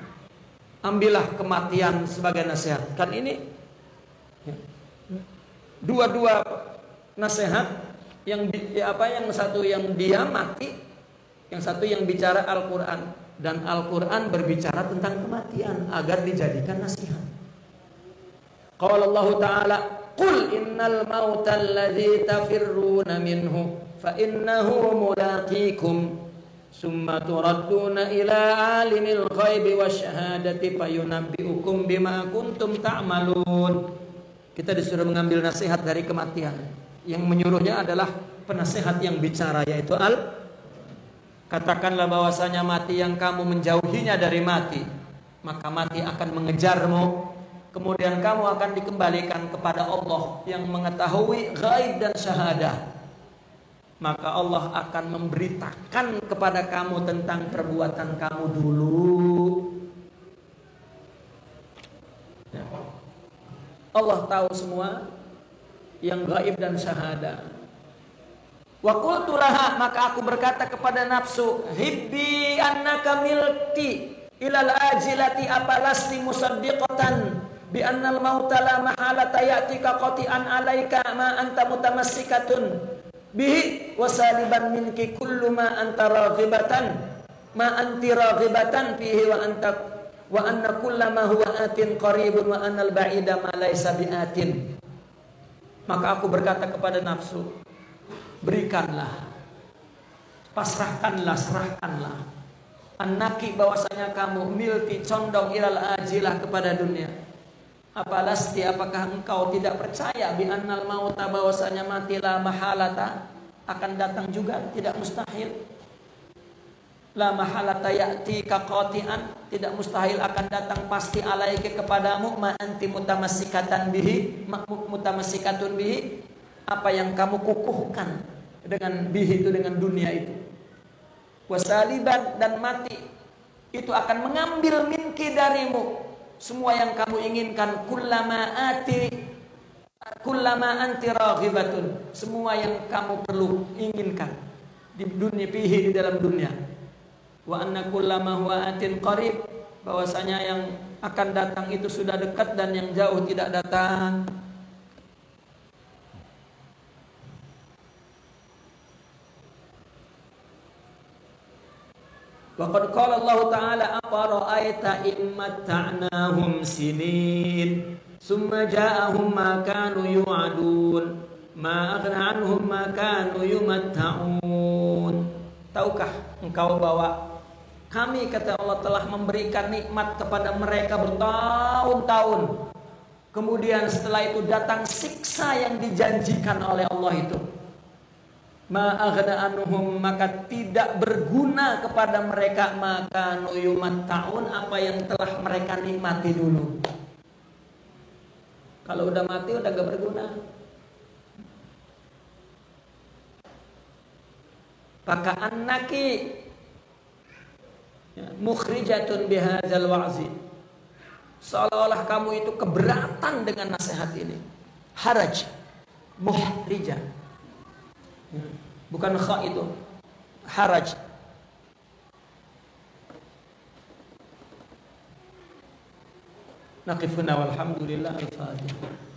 S1: ambillah kematian sebagai nasihat. Kan ini ya, dua-dua nasihat. Yang satu yang dia mati, yang satu yang bicara Al-Quran. Dan Al-Quran berbicara tentang kematian agar dijadikan nasihat. Qala Allah Ta'ala, qul innal mauta alladhi tafirruna minhu fa innahu mulaqikum summa turadduna ila alimil ghaibi wasyahadati fayunabbi'ukum bima kuntum ta'malun. Kita disuruh mengambil nasihat dari kematian. Yang menyuruhnya adalah penasehat yang bicara, yaitu katakanlah bahwasanya mati yang kamu menjauhinya dari mati, maka mati akan mengejarmu. Kemudian kamu akan dikembalikan kepada Allah yang mengetahui ghaib dan syahadah. Maka Allah akan memberitakan kepada kamu tentang perbuatan kamu dulu. Ya. Allah tahu semua yang gaib dan syahada. Wa qultu laha, maka aku berkata kepada nafsu, hibbi annaka milti ilal ajilati apalasti musaddiqatan bi annal mauta la mahalata ya'tika qati'an alaika ma anta mutamassikatun bihi wa saliban minki kullu ma anta raghibatan ma anti raghibatan fihi wa anna kullama huwa atin qaribun wa annal ba'ida ma laysa bi'atin. Maka aku berkata kepada nafsu, berikanlah, pasrahkanlah, serahkanlah, annaki, bahwasanya kamu milti, condong ilal ajilah, kepada dunia. Apalasti, apakah engkau tidak percaya bi annal mauta, bahwasanya mati la mahalata, akan datang juga, tidak mustahil. La mahalata ya'tika qati'an, tidak mustahil akan datang pasti alaika kepadamu, ma anti mutamassikatan bihi, mutamassikatun bihi, apa yang kamu kukuhkan dengan bihi itu, dengan dunia itu. Wasaliban, dan mati itu akan mengambil minki darimu semua yang kamu inginkan. Kullama anti raghibatun, semua yang kamu perlu inginkan di dunia, bihi, di dalam dunia. Wa anna kullama huwa atin qarib, bahwasanya yang akan datang itu sudah dekat dan yang jauh tidak datang. Wa qad qala Allah Ta'ala afara'aita in matta'nahum sinin summa ja'ahum ma kanu yu'adun ma aghna anhum ma kanu yumatta'un. Tahukah engkau bahwa kami, kata Allah, telah memberikan nikmat kepada mereka bertahun-tahun. Kemudian setelah itu datang siksa yang dijanjikan oleh Allah itu. Ma'aghna anhum, maka tidak berguna kepada mereka maka nuyumat ta'un, apa yang telah mereka nikmati dulu. Kalau udah mati udah gak berguna. Maka annaki mukhrijatun bihadzal wa'zi, seolah-olah kamu itu keberatan dengan nasihat ini. Haraj, muhrijah, bukan kha itu, haraj. Naqifuna walhamdulillah. Al-Fatihah.